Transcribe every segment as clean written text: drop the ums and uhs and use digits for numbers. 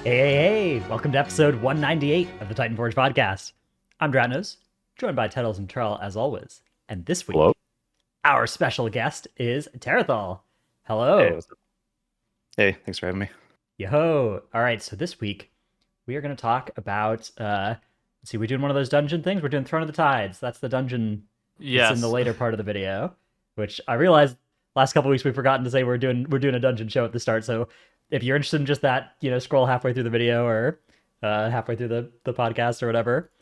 Hey, welcome to episode 198 of the Titanforge podcast. I'm Dratnos, joined by Titles and Trell as always. And this Hello? week, our special guest is Tarithal. Hey, Hello. what's up? Hey, thanks for having me. Yo. All right, so this week, we are going to talk about, let's see, we're doing one of those dungeon things. We're doing Throne of the Tides. That's the dungeon that's in the Yes. later part of the video, which I realized last couple weeks we've forgotten to say we're doing a dungeon show at the start. So if you're interested in just that, scroll halfway through the video or halfway through the podcast or whatever.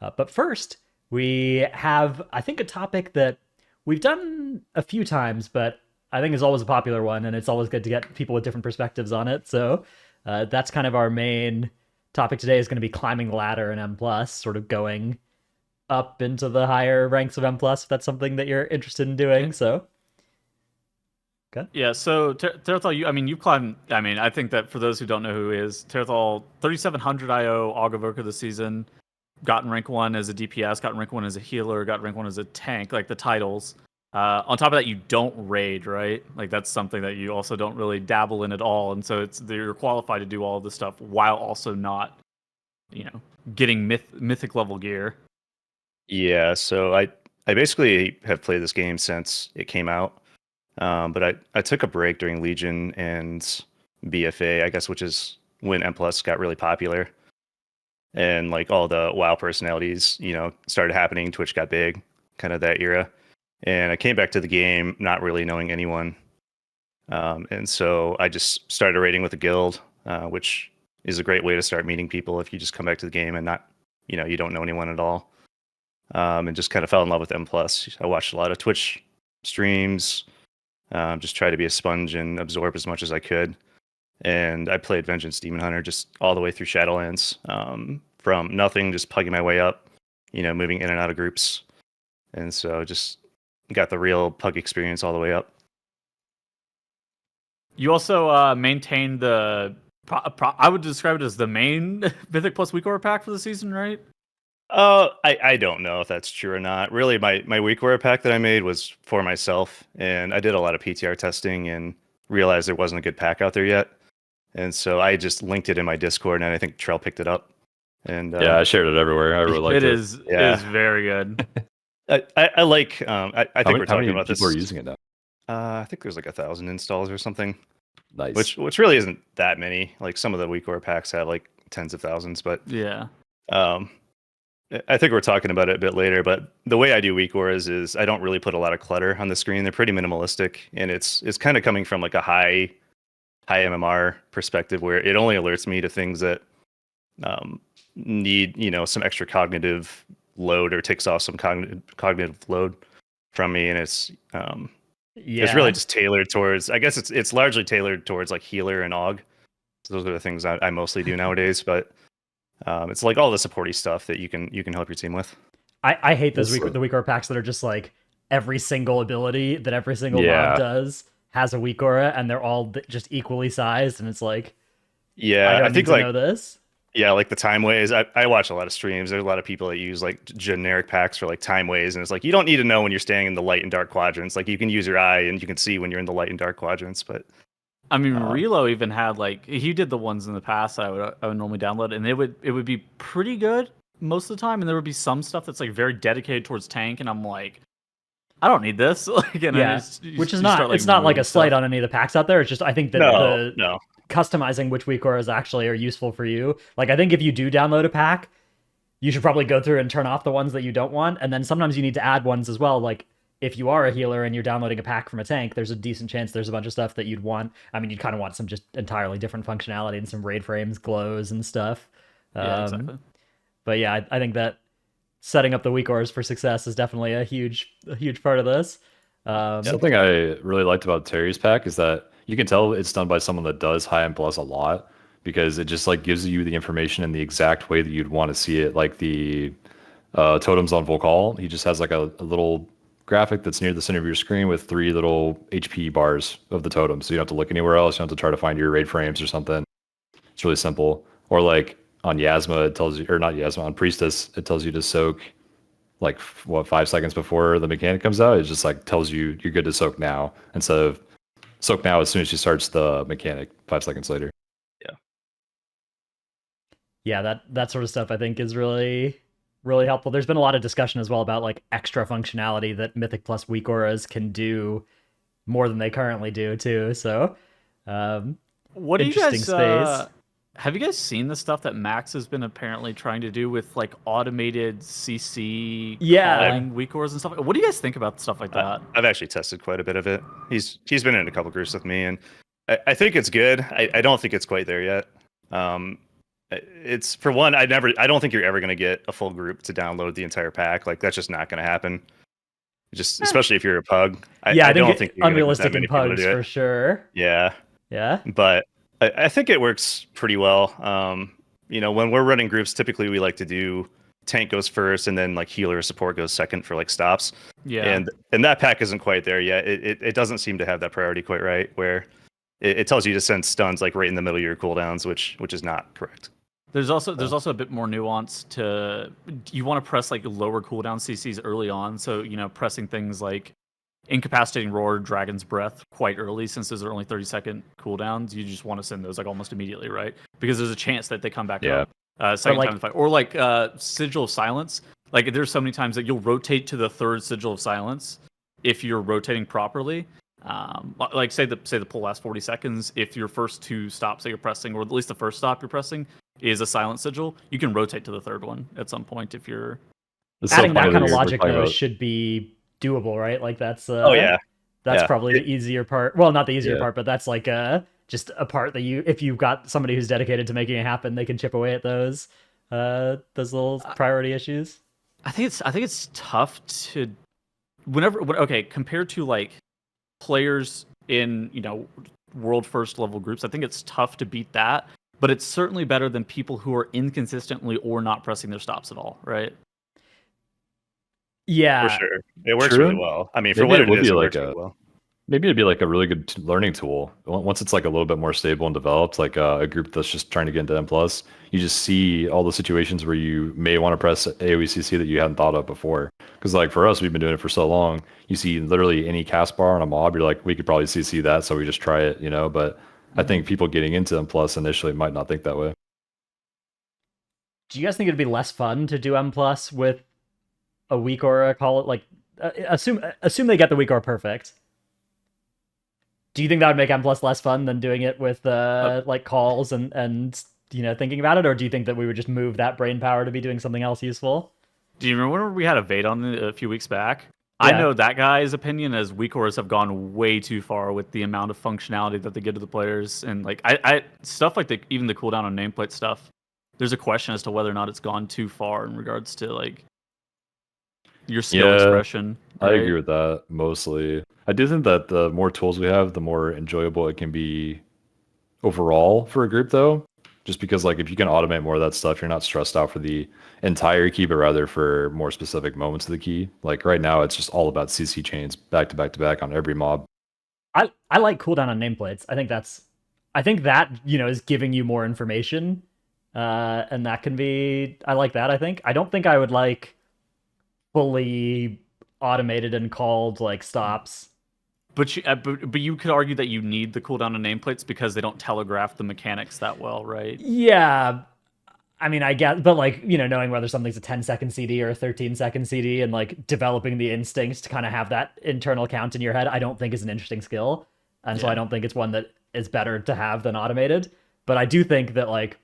But first, we have I think a topic that we've done a few times, but I think is always a popular one, and it's always good to get people with different perspectives on it. So that's kind of our main topic today is going to be climbing the ladder in M plus, sort of going up into the higher ranks of M plus if that's something that you're interested in doing. So, okay. Yeah. So Tarithal, you've climbed. I think that for those who don't know who he is, Tarithal, 3700 IO Augovoker this season, gotten rank 1 as a DPS, gotten rank 1 as a healer, got rank 1 as a tank, like the titles. On top of that, you don't raid, right? Like that's something that you also don't really dabble in at all, and so you're qualified to do all of this stuff while also not, getting mythic level gear. Yeah, so I basically have played this game since it came out. But I took a break during Legion and BFA, I guess, which is when M Plus got really popular. And like all the WoW personalities, started happening, Twitch got big, kind of that era. And I came back to the game not really knowing anyone. And so I just started raiding with a guild, which is a great way to start meeting people if you just come back to the game and not, you don't know anyone at all. And just kind of fell in love with M plus. I watched a lot of Twitch streams, just try to be a sponge and absorb as much as I could. And I played Vengeance Demon Hunter just all the way through Shadowlands, from nothing, just plugging my way up, moving in and out of groups. And so just got the real pug experience all the way up. You also maintained I would describe it as the main Mythic plus WeakAuras pack for the season, right? I don't know if that's true or not. Really, my WeakAuras pack that I made was for myself, and I did a lot of PTR testing and realized there wasn't a good pack out there yet. And so I just linked it in my Discord, and I think Trell picked it up. And Yeah, I shared it everywhere. I really liked it. It is very good. I like. I think we're talking about this. People are using it now. I think there's like 1,000 installs or something. Nice. Which really isn't that many. Like some of the WeakAuras packs have like tens of thousands, but yeah. I think we're talking about it a bit later. But the way I do WeakAuras is I don't really put a lot of clutter on the screen. They're pretty minimalistic, and it's kind of coming from like a high MMR perspective where it only alerts me to things that need some extra cognitive load or takes off some cognitive load from me, and it's really just tailored towards, I guess it's largely tailored towards like healer and aug. So those are the things I mostly do nowadays, but it's like all the supporty stuff that you can help your team with. I hate those the WeakAura packs that are just like every single ability that every single mob does has a WeakAura, and they're all just equally sized, and it's like, I think like know this. Yeah, like the time ways. I watch a lot of streams. There's a lot of people that use like generic packs for like time ways, and it's like you don't need to know when you're staying in the light and dark quadrants. Like you can use your eye and you can see when you're in the light and dark quadrants. But Relo even had like he did the ones in the past that I would normally download, and it would be pretty good most of the time, and there would be some stuff that's like very dedicated towards tank, and I'm like, I don't need this. Which is not. It's not like a slight on any of the packs out there. It's just I think that no. Customizing which WeakAuras actually are useful for you. Like I think if you do download a pack, you should probably go through and turn off the ones that you don't want, and then sometimes you need to add ones as well. Like if you are a healer and you're downloading a pack from a tank, there's a decent chance there's a bunch of stuff that you'd want. I mean, you'd kind of want some just entirely different functionality and some raid frames, glows, and stuff. Yeah, exactly. But yeah, I think that setting up the WeakAuras for success is definitely a huge part of this. Something I really liked about Terry's pack is that you can tell it's done by someone that does high M plus a lot, because it just like gives you the information in the exact way that you'd want to see it. Like the totems on Volcall, he just has like a little graphic that's near the center of your screen with 3 little HP bars of the totems. So you don't have to look anywhere else. You don't have to try to find your raid frames or something. It's really simple. Or like on Yasma, it tells you, or not Yasma, on Priestess, it tells you to soak like 5 seconds before the mechanic comes out. It just like tells you you're good to soak now instead of soak now as soon as she starts the mechanic 5 seconds later. Yeah. yeah, that sort of stuff I think is really really helpful. There's been a lot of discussion as well about like extra functionality that Mythic Plus WeakAuras can do more than they currently do too. So, um, What do you interesting guys space. have you guys seen the stuff that Max has been apparently trying to do with like automated CC Yeah. calling WeakAuras and stuff? What do you guys think about stuff like that? I've actually tested quite a bit of it. He's been in a couple groups with me, and I think it's good. I don't think it's quite there yet. It's for one, I don't think you're ever going to get a full group to download the entire pack. Like that's just not going to happen. Just especially if you're a pug. Yeah, I don't think think you're gonna get unrealistic that many in people to pugs do it. for sure. Yeah, Yeah. but I think it works pretty well. When we're running groups, typically we like to do tank goes first, and then like healer or support goes second for like stops. Yeah. And that pack isn't quite there yet. It doesn't seem to have that priority quite right, where it tells you to send stuns like right in the middle of your cooldowns, which is not correct. There's also a bit more nuance to you want to press like lower cooldown CCs early on, so pressing things like incapacitating roar, dragon's breath quite early, since those are only 30-second cooldowns. You just want to send those like almost immediately, right? Because there's a chance that they come back up second time in the fight. Or like sigil of silence. Like there's so many times that you'll rotate to the third sigil of silence if you're rotating properly. Like say the pull lasts 40 seconds. If your first two stops that you're pressing, or at least the first stop you're pressing, is a silent sigil, you can rotate to the third one at some point if you're adding that kind of logic though should be doable, right? Like that's that's probably the easier part. Well, not the easier part, but that's like just a part that if you've got somebody who's dedicated to making it happen, they can chip away at those little priority issues. I think it's tough to compared to like players in world first level groups. I think it's tough to beat that, but it's certainly better than people who are inconsistently or not pressing their stops at all, right? Yeah, for sure. It works really well. I mean, for maybe what it is, it like works really well. Maybe it'd be like a really good learning tool once it's like a little bit more stable and developed, like a group that's just trying to get into M+. You just see all the situations where you may want to press AoE that you hadn't thought of before. Because like for us, we've been doing it for so long. You see literally any cast bar on a mob, you're like, we could probably CC that, so we just try it, But I think people getting into M+ initially might not think that way. Do you guys think it'd be less fun to do M+ with a weak aura? Call it like assume they get the weak aura perfect. Do you think that would make M+ less fun than doing it with like calls and thinking about it, or do you think that we would just move that brain power to be doing something else useful? Do you remember when we had a Vade on a few weeks back? Yeah. I know that guy's opinion as WeakAuras have gone way too far with the amount of functionality that they give to the players, and like I stuff like even the cooldown on nameplate stuff. There's a question as to whether or not it's gone too far in regards to like your skill expression. Right? I agree with that mostly. I do think that the more tools we have, the more enjoyable it can be overall for a group, though. Just because, like, if you can automate more of that stuff, you're not stressed out for the entire key, but rather for more specific moments of the key. Like right now, it's just all about CC chains back to back to back on every mob. I like cooldown on nameplates. I think that is giving you more information, and that can be. I like that. I don't think I would like fully automated and called like stops. But you could argue that you need the cooldown on nameplates because they don't telegraph the mechanics that well, right? Yeah. I mean, I get, but like, knowing whether something's a 10-second CD or a 13-second CD and like developing the instincts to kind of have that internal count in your head, I don't think is an interesting skill. And so I don't think it's one that is better to have than automated. But I do think that like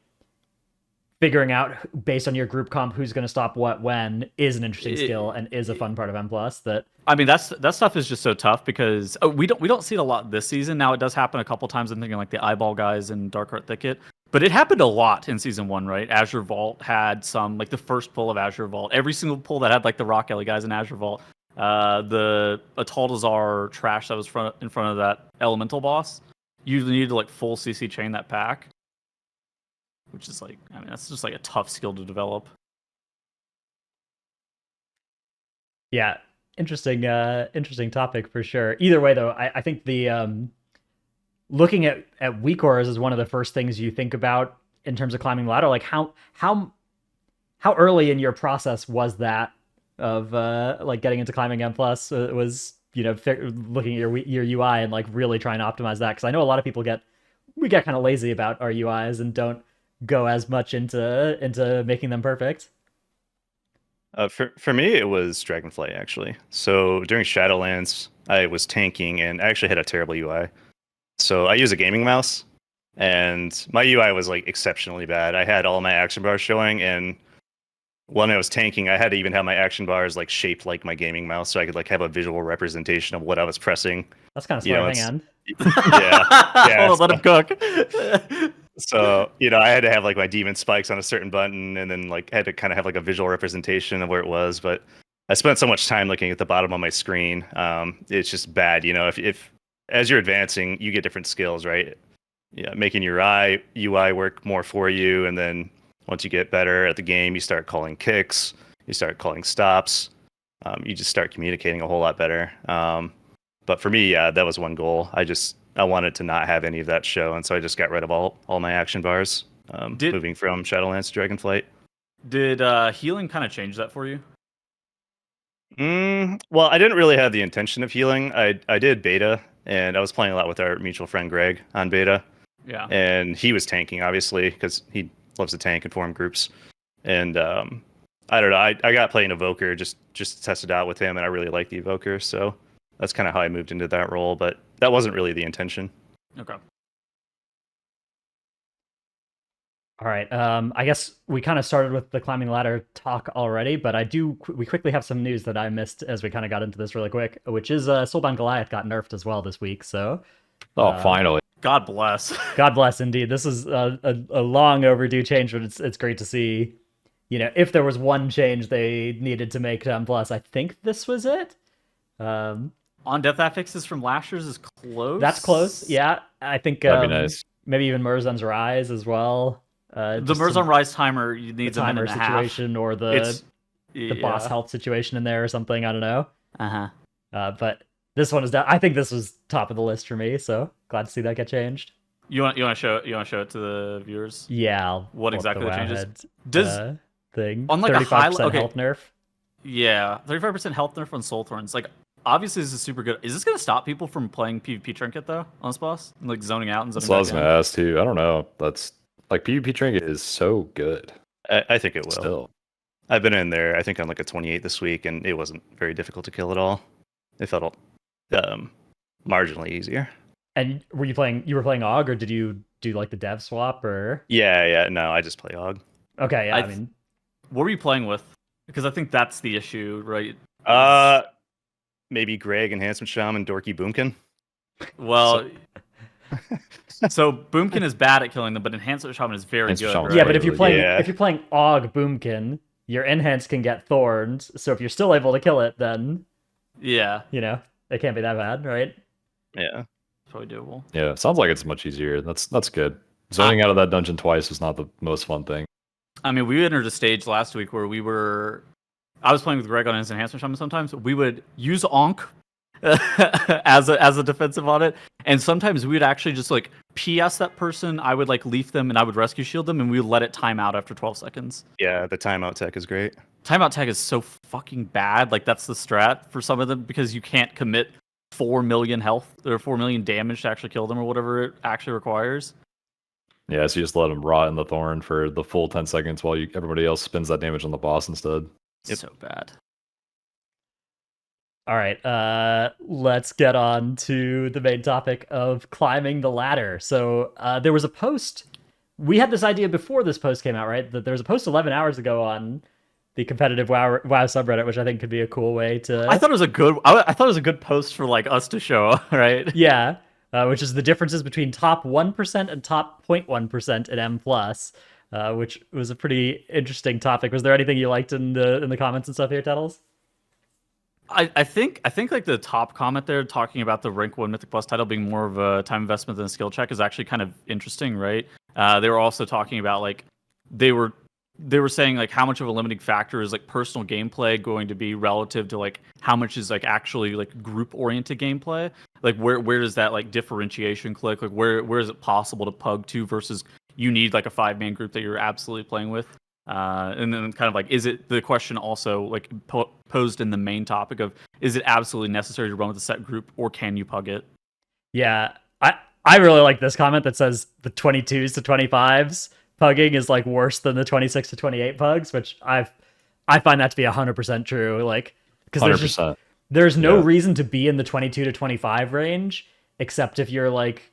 figuring out based on your group comp who's going to stop what when is an interesting skill and is a fun part of M+. That I mean, that stuff is just so tough because we don't see it a lot this season. Now it does happen a couple times. I'm thinking like the eyeball guys in Darkheart Thicket, but it happened a lot in season 1, right? Azure Vault had some, like the first pull of Azure Vault, every single pull that had like the Rock Alley guys in Azure Vault, the Ataldazar trash that was in front of that elemental boss, you needed to like full CC chain that pack. Which is like, I mean, that's just like a tough skill to develop. Yeah, interesting topic for sure. Either way, though, I think the looking at WeakAuras is one of the first things you think about in terms of climbing the ladder. Like how early in your process was that of like getting into climbing M+? It was looking at your UI and like really trying to optimize that, because I know a lot of people get kind of lazy about our UIs and don't go as much into making them perfect? For me, it was Dragonflight actually. So during Shadowlands, I was tanking and I actually had a terrible UI. So I use a gaming mouse, and my UI was like exceptionally bad. I had all my action bars showing, and when I was tanking, I had to even have my action bars like shaped like my gaming mouse, so I could like have a visual representation of what I was pressing. That's kind of You know, smart. Hang on. yeah. Hold on, let him cook. So, I had to have like my demon spikes on a certain button and then like had to kind of have like a visual representation of where it was. But I spent so much time looking at the bottom of my screen. It's just bad. If as you're advancing, you get different skills, right? Yeah, making your UI work more for you. And then once you get better at the game, you start calling kicks, you start calling stops. You just start communicating a whole lot better. But for me, yeah, that was one goal. I wanted to not have any of that show, and so I just got rid of all my action bars, moving from Shadowlands to Dragonflight. Did healing kind of change that for you? Well, I didn't really have the intention of healing. I did beta, and I was playing a lot with our mutual friend Greg on beta. Yeah. And he was tanking, obviously, because he loves to tank and form groups. And I don't know, I got playing Evoker just to test it out with him, and I really like the Evoker, so that's kind of how I moved into that role, but that wasn't really the intention. Okay. All right. I guess we kind of started with the climbing the ladder talk already, but we quickly have some news that I missed as we kind of got into this really quick, which is Soulbound Goliath got nerfed as well this week. So, finally. God bless. God bless indeed. This is a long overdue change, but it's great to see. If there was one change they needed to make to M+, I think this was it. On death affixes from last year's is close. That's close. Yeah, I think That'd be nice. Maybe even Murzan's Rise as well. The Murzan Rise timer needs a minute and a half. Situation or the boss health situation in there or something. I don't know. But this one is I think this was top of the list for me. So glad to see that get changed. You want to show it to the viewers? Yeah. What exactly the changes? Does thing on like 35% a high health nerf? Yeah, 35% health nerf on Soul Thorns. Like obviously this is super good. Is this gonna stop people from playing PvP Trinket though on this boss? Like zoning out and zoning That's what I was back gonna ask too. I don't know. That's like PvP Trinket is so good. I think it will. Still. I've been in there, I think on like a 28 this week, and it wasn't very difficult to kill at all. It felt marginally easier. And you were playing AUG, or did you do like the dev swap or? Yeah, no, I just play AUG. Okay, yeah, I mean, what were you playing with? Because I think that's the issue, right? Maybe Greg, Enhancement Shaman, Dorky Boomkin. Well, so Boomkin is bad at killing them, but Enhancement Shaman is very good. Shaman's Right? yeah, but if you're playing Yeah. AUG Boomkin, your enhance can get thorned. So if you're still able to kill it, then yeah, it can't be that bad, right? Yeah. it's probably doable. Yeah, sounds like it's much easier. That's good. Zoning out of that dungeon twice is not the most fun thing. I mean, we entered a stage last week where I was playing with Greg on his Enhancement Shaman sometimes. We would use Onk as a defensive on it, and sometimes we would actually just like PS that person. I would like leaf them and I would rescue shield them, and we would let it time out after 12 seconds. Yeah, the timeout tech is great. Timeout tech is so fucking bad. Like that's the strat for some of them because you can't commit 4 million health or 4 million damage to actually kill them or whatever it actually requires. Yeah, so you just let them rot in the thorn for the full 10 seconds while everybody else spins that damage on the boss instead. Yep. So bad. All right, let's get on to the main topic of climbing the ladder. So there was a post. We had this idea before this post came out, right? That there was a post 11 hours ago on the competitive WoW subreddit, which I think could be a cool way to. I thought it was a good. I thought it was a good post for like us to show, right? Yeah, which is the differences between top 1% and top 0.1% in M+, which was a pretty interesting topic. Was there anything you liked in the comments and stuff here, Tettles? I think like the top comment there talking about the rank 1 Mythic Plus title being more of a time investment than a skill check is actually kind of interesting, right? They were also talking about like they were saying like how much of a limiting factor is like personal gameplay going to be relative to like how much is like actually like group oriented gameplay, like where does that like differentiation click, like where is it possible to pug to versus you need like a 5-man group that you're absolutely playing with. And then kind of like, is it the question also like posed in the main topic of, is it absolutely necessary to run with a set group or can you pug it? Yeah, I really like this comment that says the 22s to 25s pugging is like worse than the 26 to 28 pugs, which I find that to be 100% true. Like, because there's no reason to be in the 22 to 25 range except if you're like,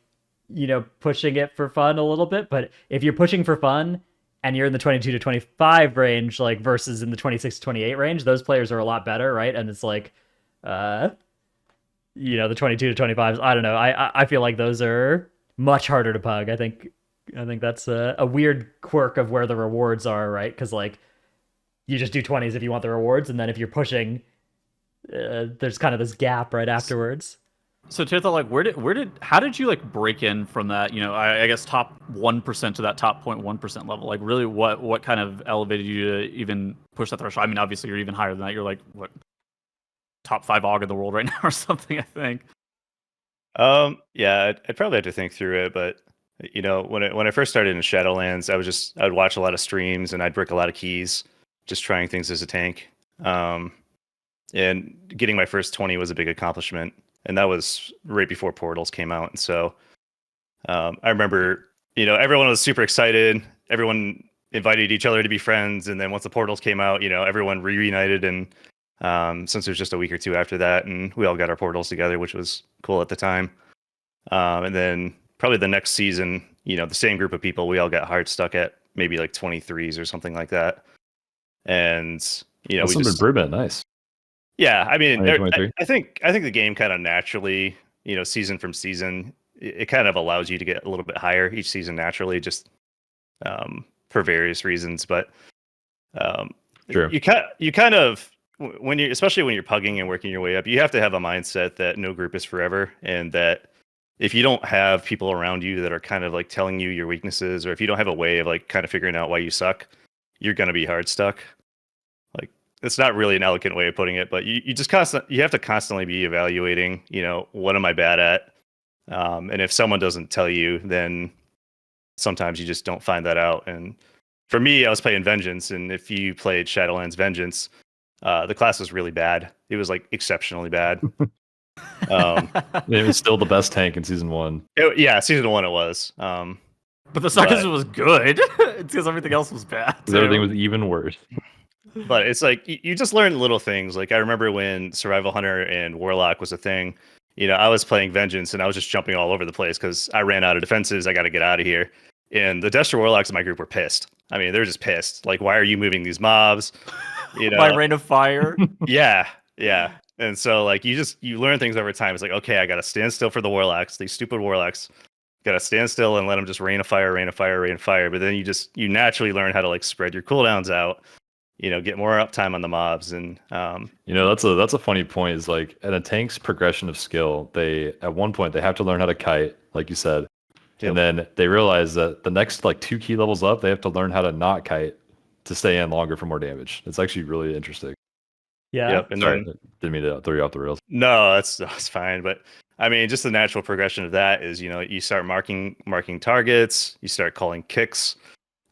pushing it for fun a little bit. But if you're pushing for fun and you're in the 22 to 25 range, like versus in the 26 to 28 range, those players are a lot better, right? And it's like, the 22 to 25s. I don't know. I feel like those are much harder to pug. I think that's a weird quirk of where the rewards are, right? Because like you just do 20s if you want the rewards, and then if you're pushing, there's kind of this gap right afterwards. So Tarithal, like, how did you like break in from that? I guess top 1% to that top 0.1% level. Like, really, what kind of elevated you to even push that threshold? I mean, obviously, you're even higher than that. You're like what, top 5 AUG in the world right now or something, I think. Yeah, I'd probably have to think through it, but when I first started in Shadowlands, I'd watch a lot of streams and I'd brick a lot of keys, just trying things as a tank. And getting my first 20 was a big accomplishment, and that was right before Portals came out. And so I remember, everyone was super excited. Everyone invited each other to be friends, and then once the Portals came out, everyone reunited. And since it was just a week or two after that, and we all got our Portals together, which was cool at the time. And then probably the next season, the same group of people, we all got hard stuck at maybe like 23s or something like that. And That's we some just improvement. Nice. Yeah, I mean, 2023. I think the game kind of naturally, season from season, it kind of allows you to get a little bit higher each season naturally, just for various reasons. But True. you kind of especially when you're pugging and working your way up, you have to have a mindset that no group is forever, and that if you don't have people around you that are kind of like telling you your weaknesses, or if you don't have a way of like kind of figuring out why you suck, you're gonna be hard stuck. Like, it's not really an elegant way of putting it, but you just you have to constantly be evaluating, what am I bad at? And if someone doesn't tell you, then sometimes you just don't find that out. And for me, I was playing Vengeance, and if you played Shadowlands Vengeance, the class was really bad. It was like exceptionally bad. It was still the best tank in season 1. Yeah, season 1 it was. But the second was good. It's because everything else was bad. Everything was even worse. But it's like you just learn little things. Like I remember when Survival Hunter and Warlock was a thing. I was playing Vengeance and I was just jumping all over the place because I ran out of defenses. I got to get out of here. And the Destro Warlocks in my group were pissed. I mean, they're just pissed. Like, why are you moving these mobs? By Rain of Fire. Yeah. And so like you learn things over time. It's like, okay, I got to stand still for the Warlocks. These stupid Warlocks. Got to stand still and let them just rain of fire. But then you naturally learn how to like spread your cooldowns out. Get more uptime on the mobs. And that's a funny point. Is like in a tank's progression of skill, at one point they have to learn how to kite, like you said, and then they realize that the next like 2 key levels up, they have to learn how to not kite to stay in longer for more damage. It's actually really interesting. Yeah. Yep. And Sorry, didn't mean to throw you off the rails. No, that's fine. But I mean, just the natural progression of that is, you start marking targets, you start calling kicks.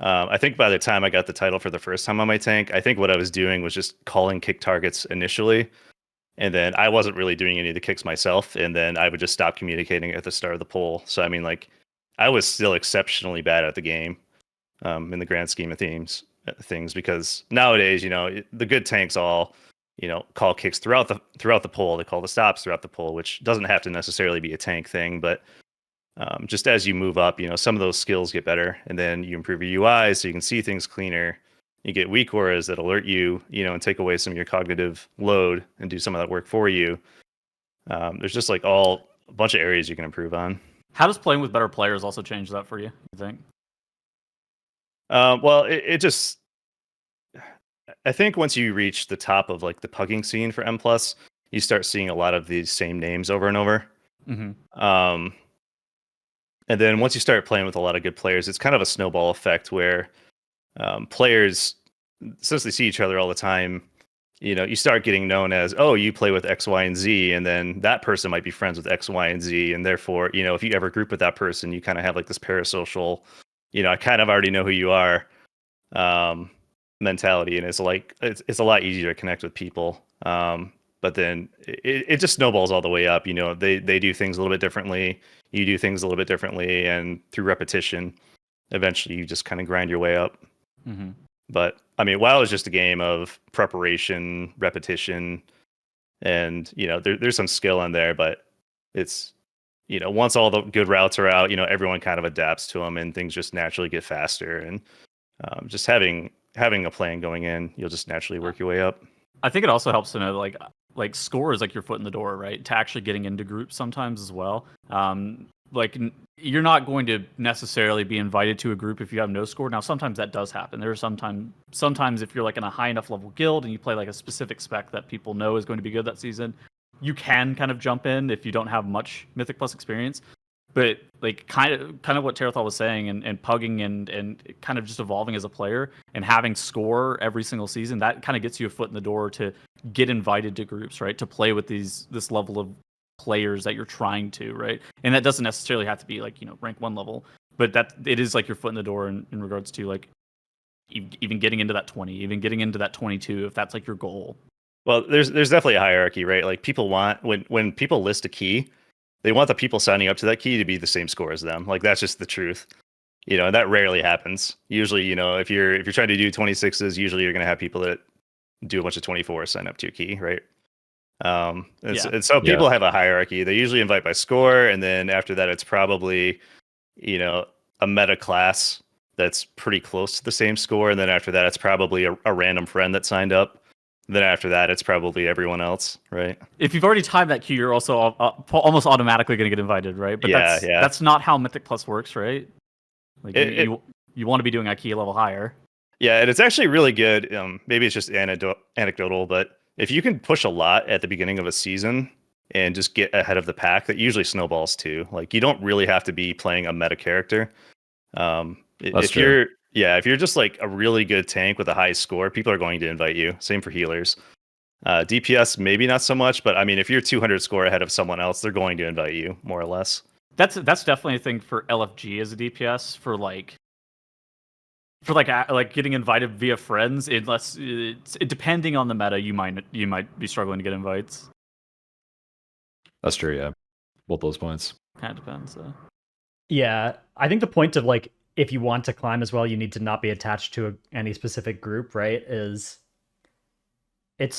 I think by the time I got the title for the first time on my tank, I think what I was doing was just calling kick targets initially. And then I wasn't really doing any of the kicks myself. And then I would just stop communicating at the start of the poll. So, I mean, like, I was still exceptionally bad at the game in the grand scheme of things, because nowadays, the good tanks all, call kicks throughout the poll. They call the stops throughout the poll, which doesn't have to necessarily be a tank thing, but just as you move up, some of those skills get better, and then you improve your UI so you can see things cleaner. You get WeakAuras that alert you, and take away some of your cognitive load and do some of that work for you. There's just like a bunch of areas you can improve on. How does playing with better players also change that for you think? Well, it just, I think once you reach the top of like the pugging scene for M+, you start seeing a lot of these same names over and over. Mm-hmm. And then once you start playing with a lot of good players, it's kind of a snowball effect where players, since they see each other all the time, you start getting known as, oh, you play with X, Y, and Z, and then that person might be friends with X, Y, and Z, and therefore, if you ever group with that person, you kind of have like this parasocial, I kind of already know who you are mentality, and it's like it's a lot easier to connect with people. But then it just snowballs all the way up. They do things a little bit differently. You do things a little bit differently, and through repetition, eventually you just kind of grind your way up. Mm-hmm. But I mean, WoW is just a game of preparation, repetition, and there's some skill in there, but it's once all the good routes are out, everyone kind of adapts to them, and things just naturally get faster. And just having a plan going in, you'll just naturally work your way up. I think it also helps to know like score is like your foot in the door, right? To actually getting into groups sometimes as well. You're not going to necessarily be invited to a group if you have no score. Now, sometimes that does happen. There are sometimes if you're like in a high enough level guild and you play like a specific spec that people know is going to be good that season, you can kind of jump in if you don't have much Mythic Plus experience. But like kind of what Tarithal was saying, and pugging and kind of just evolving as a player and having score every single season, that kind of gets you a foot in the door to get invited to groups, right? To play with this level of players that you're trying to, right? And that doesn't necessarily have to be like rank 1 level, but that it is like your foot in the door in regards to like even getting into that 20, even getting into that 22, if that's like your goal. Well, there's definitely a hierarchy, right? Like people want when people list a key, they want the people signing up to that key to be the same score as them. Like that's just the truth. And that rarely happens. Usually, if you're trying to do 26s, usually you're going to have people that do a bunch of 24s sign up to your key, right? And so people have a hierarchy. They usually invite by score, and then after that, it's probably a meta class that's pretty close to the same score, and then after that, it's probably a random friend that signed up. Then after that, it's probably everyone else, right? If you've already timed that queue, you're also almost automatically going to get invited, right? But that's not how Mythic Plus works, right? Like you want to be doing a key level higher. Yeah, and it's actually really good. Maybe it's just anecdotal, but if you can push a lot at the beginning of a season and just get ahead of the pack, that usually snowballs too. Like you don't really have to be playing a meta character. If you're just like a really good tank with a high score, people are going to invite you. Same for healers. DPS maybe not so much, but I mean, if you're 200 score ahead of someone else, they're going to invite you more or less. That's definitely a thing for LFG as a DPS for getting invited via friends. Unless depending on the meta, you might be struggling to get invites. That's true. Yeah, both those points. Kind of depends. Yeah, I think the point of like, if you want to climb as well, you need to not be attached to any specific group, right? It's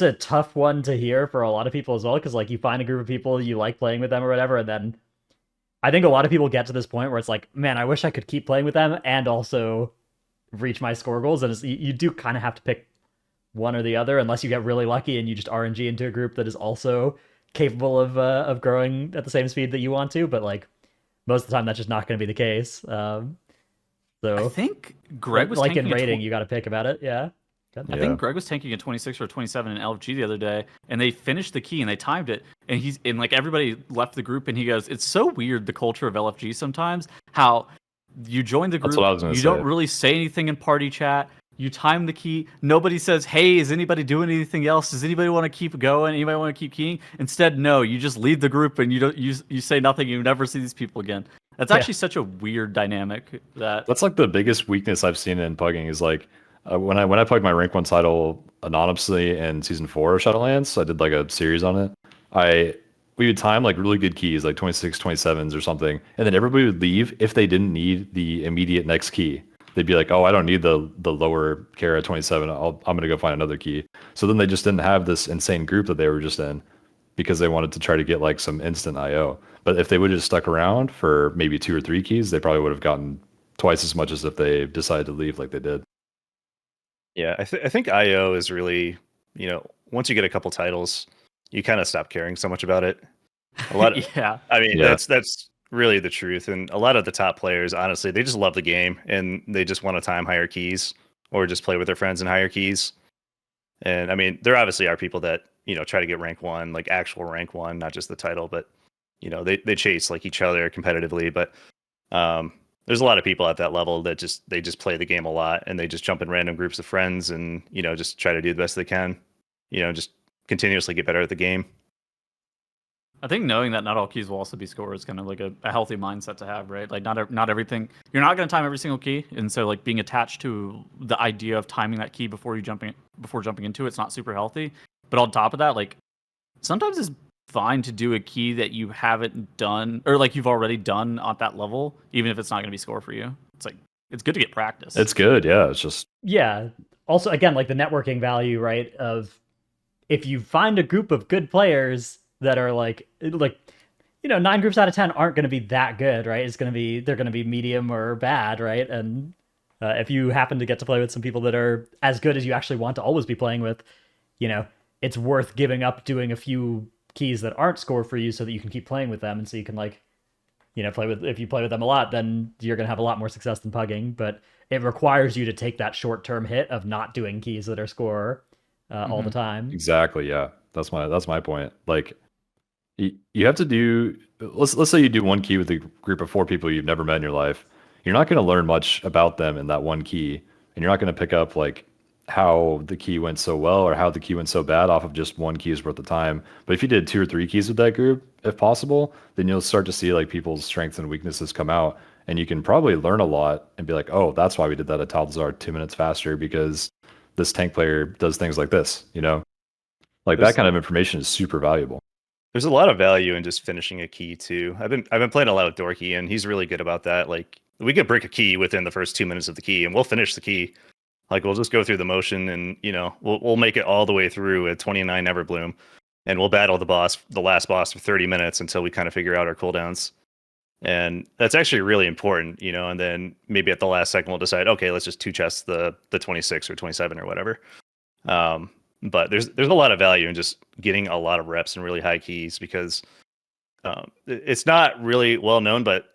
a tough one to hear for a lot of people as well, because like you find a group of people you like playing with them or whatever, and then I think a lot of people get to this point where it's like, man, I wish I could keep playing with them and also reach my score goals, and you do kind of have to pick one or the other, unless you get really lucky and you just RNG into a group that is also capable of growing at the same speed that you want to. But like most of the time, that's just not going to be the case. So I think Greg was like in rating, you got to pick about it. Yeah. I think Greg was tanking a 26 or 27 in LFG the other day, and they finished the key and they timed it, and like everybody left the group, and he goes, "It's so weird the culture of LFG sometimes. How you join the group, you don't really say anything in party chat. You time the key. Nobody says, "Hey, is anybody doing anything else? Does anybody want to keep going? Anybody want to keep keying?" Instead, no, you just leave the group and you say nothing. You never see these people again. That's actually such a weird dynamic. That's like the biggest weakness I've seen in pugging is like when I played my rank 1 title anonymously in season 4 of Shadowlands. I did like a series on it. We would time like really good keys, like 26, 27s or something, and then everybody would leave if they didn't need the immediate next key. They'd be like, "Oh, I don't need the lower Kara 27. I'm gonna go find another key." So then they just didn't have this insane group that they were just in because they wanted to try to get like some instant IO. But if they would have just stuck around for maybe 2 or 3 keys, they probably would have gotten twice as much as if they decided to leave like they did. Yeah, I think IO is really, once you get a couple titles, you kind of stop caring so much about it. A lot of, that's really the truth. And a lot of the top players, honestly, they just love the game and they just want to time higher keys or just play with their friends in higher keys. And I mean, there obviously are people that, try to get rank 1, like actual rank 1, not just the title, but they chase like each other competitively. But there's a lot of people at that level that they just play the game a lot and they just jump in random groups of friends and, just try to do the best they can, just continuously get better at the game. I think knowing that not all keys will also be scored is kind of like a healthy mindset to have, right? Like not everything, you're not going to time every single key, and so like being attached to the idea of timing that key before jumping into it's not super healthy. But on top of that, like sometimes it's fine to do a key that you haven't done or like you've already done at that level, even if it's not going to be score for you. It's like it's good to get practice. It's good, yeah. It's just Yeah. Also, again, like the networking value, right? Of if you find a group of good players that are like 9 groups out of 10 aren't going to be that good, right? They're going to be medium or bad, right? And if you happen to get to play with some people that are as good as you actually want to always be playing with, it's worth giving up doing a few keys that aren't score for you so that you can keep playing with them, and so you can if you play with them a lot, then you're going to have a lot more success than pugging. But it requires you to take that short-term hit of not doing keys that are score all the time. exactly, yeah. That's my point. Like you have to do, let's say you do one key with a group of 4 people you've never met in your life. You're not going to learn much about them in that one key, and you're not going to pick up like how the key went so well or how the key went so bad off of just one key's worth of time. But if you did 2 or 3 keys with that group, if possible, then you'll start to see like people's strengths and weaknesses come out, and you can probably learn a lot and be like, oh, that's why we did that at Talzar 2 minutes faster, because this tank player does things like this, like that kind of information is super valuable. There's a lot of value in just finishing a key too. I've been playing a lot with Dorky, and he's really good about that. Like we could break a key within the first 2 minutes of the key, and we'll finish the key. Like we'll just go through the motion, and we'll make it all the way through at 29 Everbloom, and we'll battle the last boss for 30 minutes until we kind of figure out our cooldowns. And that's actually really important, and then maybe at the last second we'll decide, okay, let's just 2-chest the 26 or 27 or whatever. But there's a lot of value in just getting a lot of reps and really high keys, because it's not really well known, but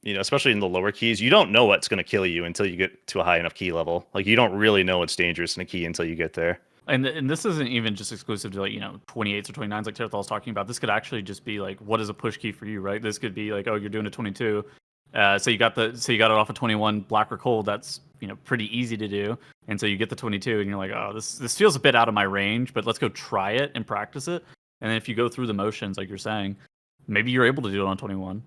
especially in the lower keys, you don't know what's going to kill you until you get to a high enough key level. Like you don't really know what's dangerous in a key until you get there. And this isn't even just exclusive to 28s or 29s like Tarithal's talking about. This could actually just be like, what is a push key for you, right? This could be like, oh, you're doing a 22. So you got it off of 21 black or cold. That's pretty easy to do. And so you get the 22 and you're like, oh, this feels a bit out of my range, but let's go try it and practice it. And then if you go through the motions, like you're saying, maybe you're able to do it on 21.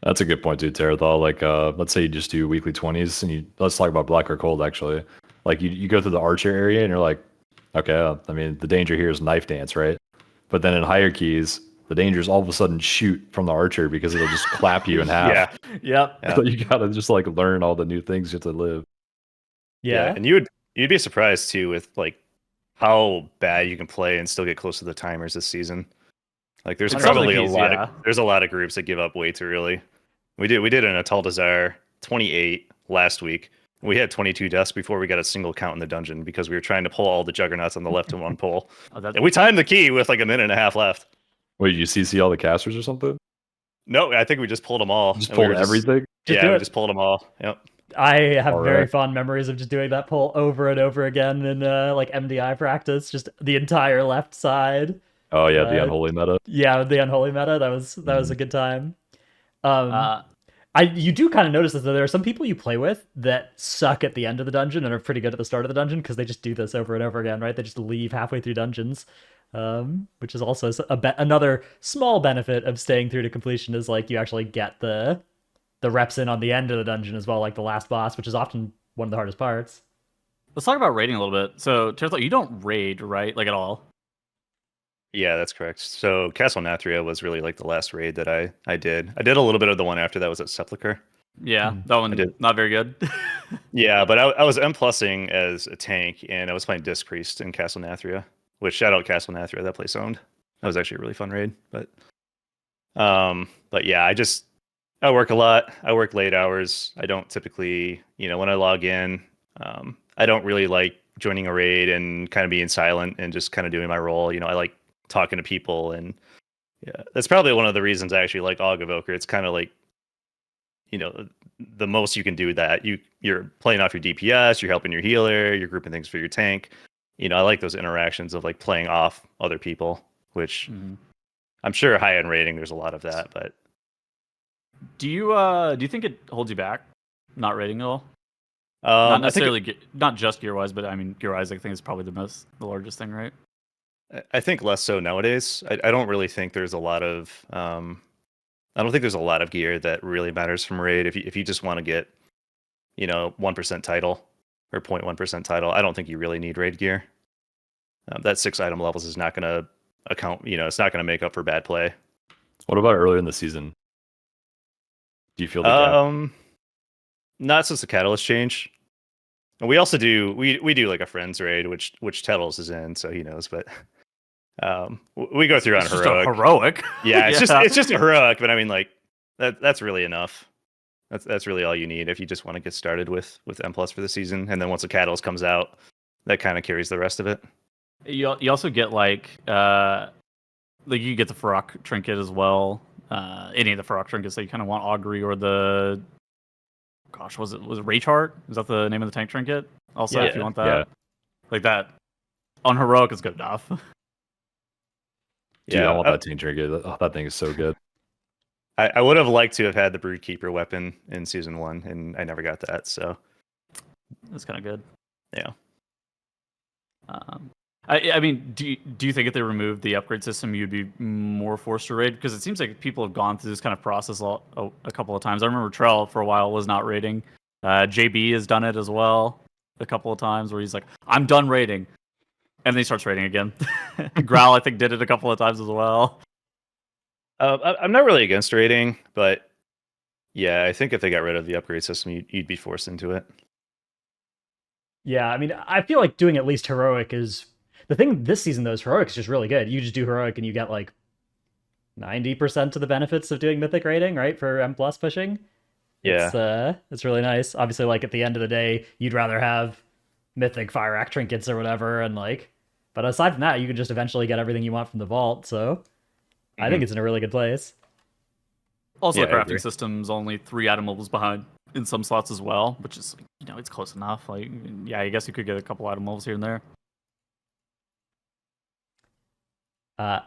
That's a good point too, Tarithal. Like let's say you just do weekly 20s, and let's talk about black or cold actually. Like you go through the archer area and you're like, okay, I mean the danger here is knife dance, right? But then in higher keys, the danger is all of a sudden shoot from the archer, because it'll just clap you in half. Yep. So you gotta just like learn all the new things you have to live. Yeah. And you'd be surprised too with like how bad you can play and still get close to the timers this season. Like there's probably there's a lot of groups that give up way too early. We did an Atal Desire 28 last week. We had 22 deaths before we got a single count in the dungeon, because we were trying to pull all the juggernauts on the left in one pull. And we timed the key with like a minute and a half left. Wait, you CC all the casters or something? No, I think we just pulled them all. Just pulled everything? Just we just pulled them all. Yep. I have All very right. fond memories of just doing that pull over and over again in like MDI practice, just the entire left side. Oh yeah, the unholy meta. Yeah, the unholy meta. That was a good time. You do kind of notice that there are some people you play with that suck at the end of the dungeon and are pretty good at the start of the dungeon, because they just do this over and over again, right? They just leave halfway through dungeons, which is also another small benefit of staying through to completion, is like you actually get the reps in on the end of the dungeon as well, like the last boss, which is often one of the hardest parts. Let's talk about raiding a little bit. So Tarithal, you don't raid, right? Like at all? Yeah, that's correct. So Castle Nathria was really like the last raid that I did. I did a little bit of the one after that, was at Sepulchre. Yeah, that one not very good. Yeah, but I was M+ing as a tank, and I was playing Disc Priest in Castle Nathria, which shout out Castle Nathria, that place owned. That was actually a really fun raid. But yeah, I work a lot. I work late hours. I don't typically, when I log in, I don't really like joining a raid and kind of being silent and just kind of doing my role. I like talking to people, and yeah, that's probably one of the reasons I actually like Aug Evoker. It's kind of like, the most you can do that. You're playing off your DPS, you're helping your healer, you're grouping things for your tank. I like those interactions of like playing off other people, which I'm sure high end rating there's a lot of that. But do you think it holds you back, not raiding at all? Not necessarily, not just gear wise, but I mean gear wise, I think is probably the largest thing, right? I think less so nowadays. I don't really think there's a lot of I don't think there's a lot of gear that really matters from raid. If you just want to get 1% title or 0.1% title, I don't think you really need raid gear. That 6 item levels is not going to account. It's not going to make up for bad play. What about earlier in the season? Do you feel the gap? Not since the Catalyst change. And we also we do like a friends raid, which Tettles is in, so he knows. But we go through on It's just heroic. a heroic. Yeah, it's just a heroic. But I mean, like that's really enough. That's really all you need if you just want to get started with M plus for the season. And then once the Catalyst comes out, that kind of carries the rest of it. You also get like you get the Farok trinket as well. Any of the Farok trinkets that you kind of want, Augury or the was it Rage Heart? Is that the name of the tank trinket? Also, if you want that, like that on heroic is good enough. Dude, I want that tank trinket. Oh, that thing is so good. I would have liked to have had the Broodkeeper weapon in season 1, and I never got that. So that's kind of good. Yeah. I mean, do you think if they removed the upgrade system, you'd be more forced to raid? Because it seems like people have gone through this kind of process a couple of times. I remember Trell for a while was not raiding. JB has done it as well a couple of times where he's like, I'm done raiding. And then he starts raiding again. Growl, I think, did it a couple of times as well. I'm not really against raiding, but yeah, I think if they got rid of the upgrade system, you'd be forced into it. Yeah, I mean, I feel like doing at least heroic is the thing this season. Though is heroic is just really good. You just do heroic and you get like 90% of the benefits of doing mythic raiding, right? For M plus pushing. Yeah, it's really nice. Obviously, like at the end of the day, you'd rather have mythic fire act trinkets or whatever, and like, but aside from that, you can just eventually get everything you want from the vault. So I think it's in a really good place. Also, the crafting system's only 3 item levels behind in some slots as well, which is, it's close enough. Like, yeah, I guess you could get a couple item levels here and there. All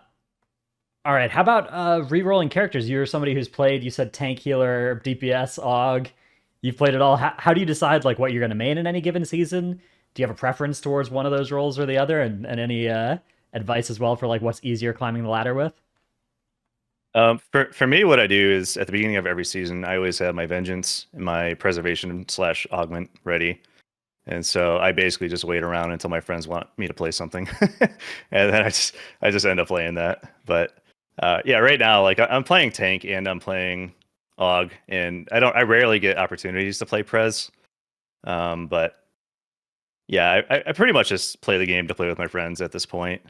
right, how about re-rolling characters? You're somebody who's played, you said tank, healer, DPS, AUG. You've played it all. How do you decide like what you're going to main in any given season? Do you have a preference towards one of those roles or the other? And any advice as well for like what's easier climbing the ladder with? For me, what I do is at the beginning of every season, I always have my Vengeance and my Preservation / Augment ready. And so I basically just wait around until my friends want me to play something. And then I just end up playing that. But yeah, right now, like I'm playing tank and I'm playing AUG, and I rarely get opportunities to play Prez. But yeah, I pretty much just play the game to play with my friends at this point.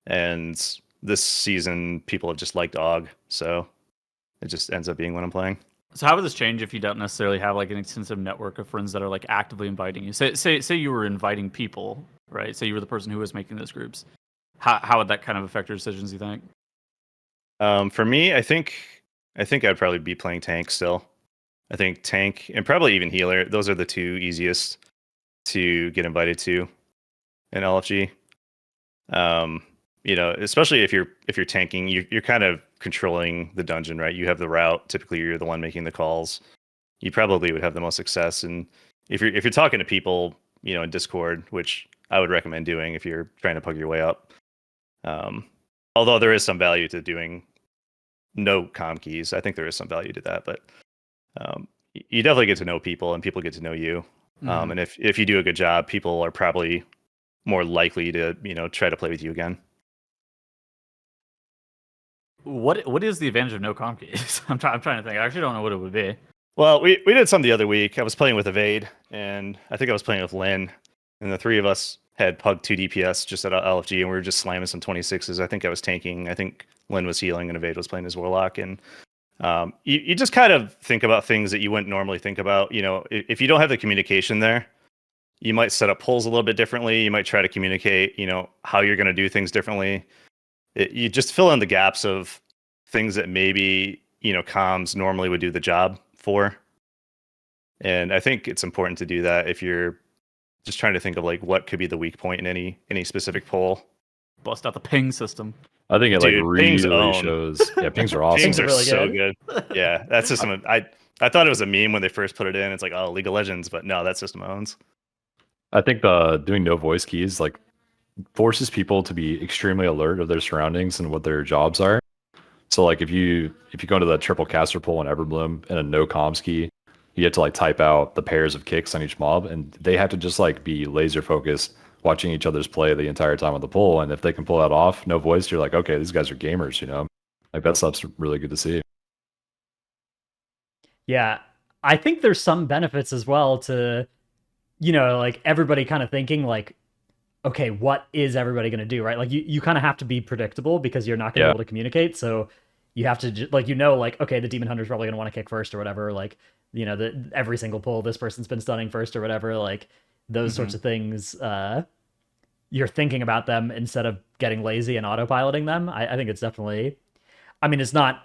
And this season, people have just liked AUG, so it just ends up being what I'm playing. So how would this change if you don't necessarily have like an extensive network of friends that are like actively inviting you? Say you were inviting people, right? Say you were the person who was making those groups. How would that kind of affect your decisions, you think? For me, I think I'd probably be playing tank still. I think tank and probably even healer. Those are the 2 easiest to get invited to in LFG. Especially if you're tanking, you're kind of controlling the dungeon, right? You have the route. Typically, you're the one making the calls. You probably would have the most success. And if you're talking to people, in Discord, which I would recommend doing if you're trying to pug your way up. Although there is some value to doing no comm keys, I think there is some value to that. But you definitely get to know people, and people get to know you. And if you do a good job, people are probably more likely to try to play with you again. What is the advantage of no comm keys? I'm trying to think. I actually don't know what it would be. Well, we did some the other week. I was playing with Evade, and I think I was playing with Lynn, and the 3 of us had pugged 2 DPS just at LFG, and we were just slamming some 26s. I think I was tanking. I think Lynn was healing, and Evade was playing his Warlock. And you just kind of think about things that you wouldn't normally think about. If you don't have the communication there, you might set up pulls a little bit differently. You might try to communicate, how you're going to do things differently. You just fill in the gaps of things that maybe, comms normally would do the job for. And I think it's important to do that if you're just trying to think of like what could be the weak point in any specific pull. Bust out the ping system. I think it really shows. Yeah, pings are awesome. Pings are really so good. Yeah, that system. I thought it was a meme when they first put it in. It's like, oh, League of Legends, but no, that system owns. I think doing no voice keys like forces people to be extremely alert of their surroundings and what their jobs are. So like if you go into the triple caster pool in Everbloom and a no comms key, you have to like type out the pairs of kicks on each mob, and they have to just like be laser focused watching each other's play the entire time of the pool. And if they can pull that off, no voice, you're like, okay, these guys are gamers, like that stuff's really good to see. Yeah, I think there's some benefits as well to, like everybody kind of thinking like, okay, what is everybody going to do, right? Like you kind of have to be predictable because you're not going to be able to communicate. So you have to like, okay, the demon hunter's probably going to want to kick first or whatever. Like, every single pull, this person's been stunning first or whatever. Like those sorts of things. You're thinking about them instead of getting lazy and autopiloting them. I think it's definitely, I mean, it's not,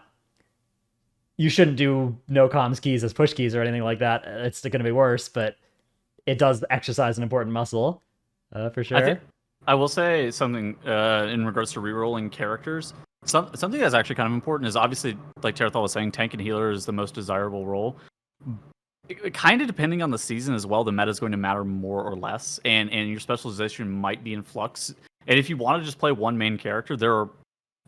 you shouldn't do no comms keys as push keys or anything like that. It's going to be worse, but it does exercise an important muscle, for sure. I will say something in regards to rerolling characters. Something that's actually kind of important is obviously, like Tarithal was saying, tank and healer is the most desirable role. Kind of depending on the season as well, the meta is going to matter more or less, and your specialization might be in flux. And if you want to just play one main character,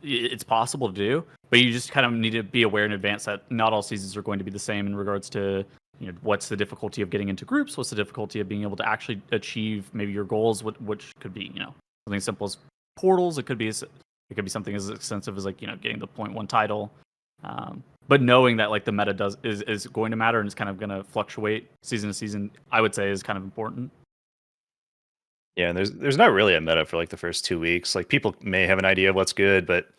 it's possible to do, but you just kind of need to be aware in advance that not all seasons are going to be the same in regards to what's the difficulty of getting into groups, what's the difficulty of being able to actually achieve maybe your goals, which could be something simple as portals. It could be something as extensive as like getting the 0.1 title. But knowing that like the meta is going to matter and it's kind of going to fluctuate season to season, I would say is kind of important. Yeah, and there's not really a meta for like the first 2 weeks. Like people may have an idea of what's good, but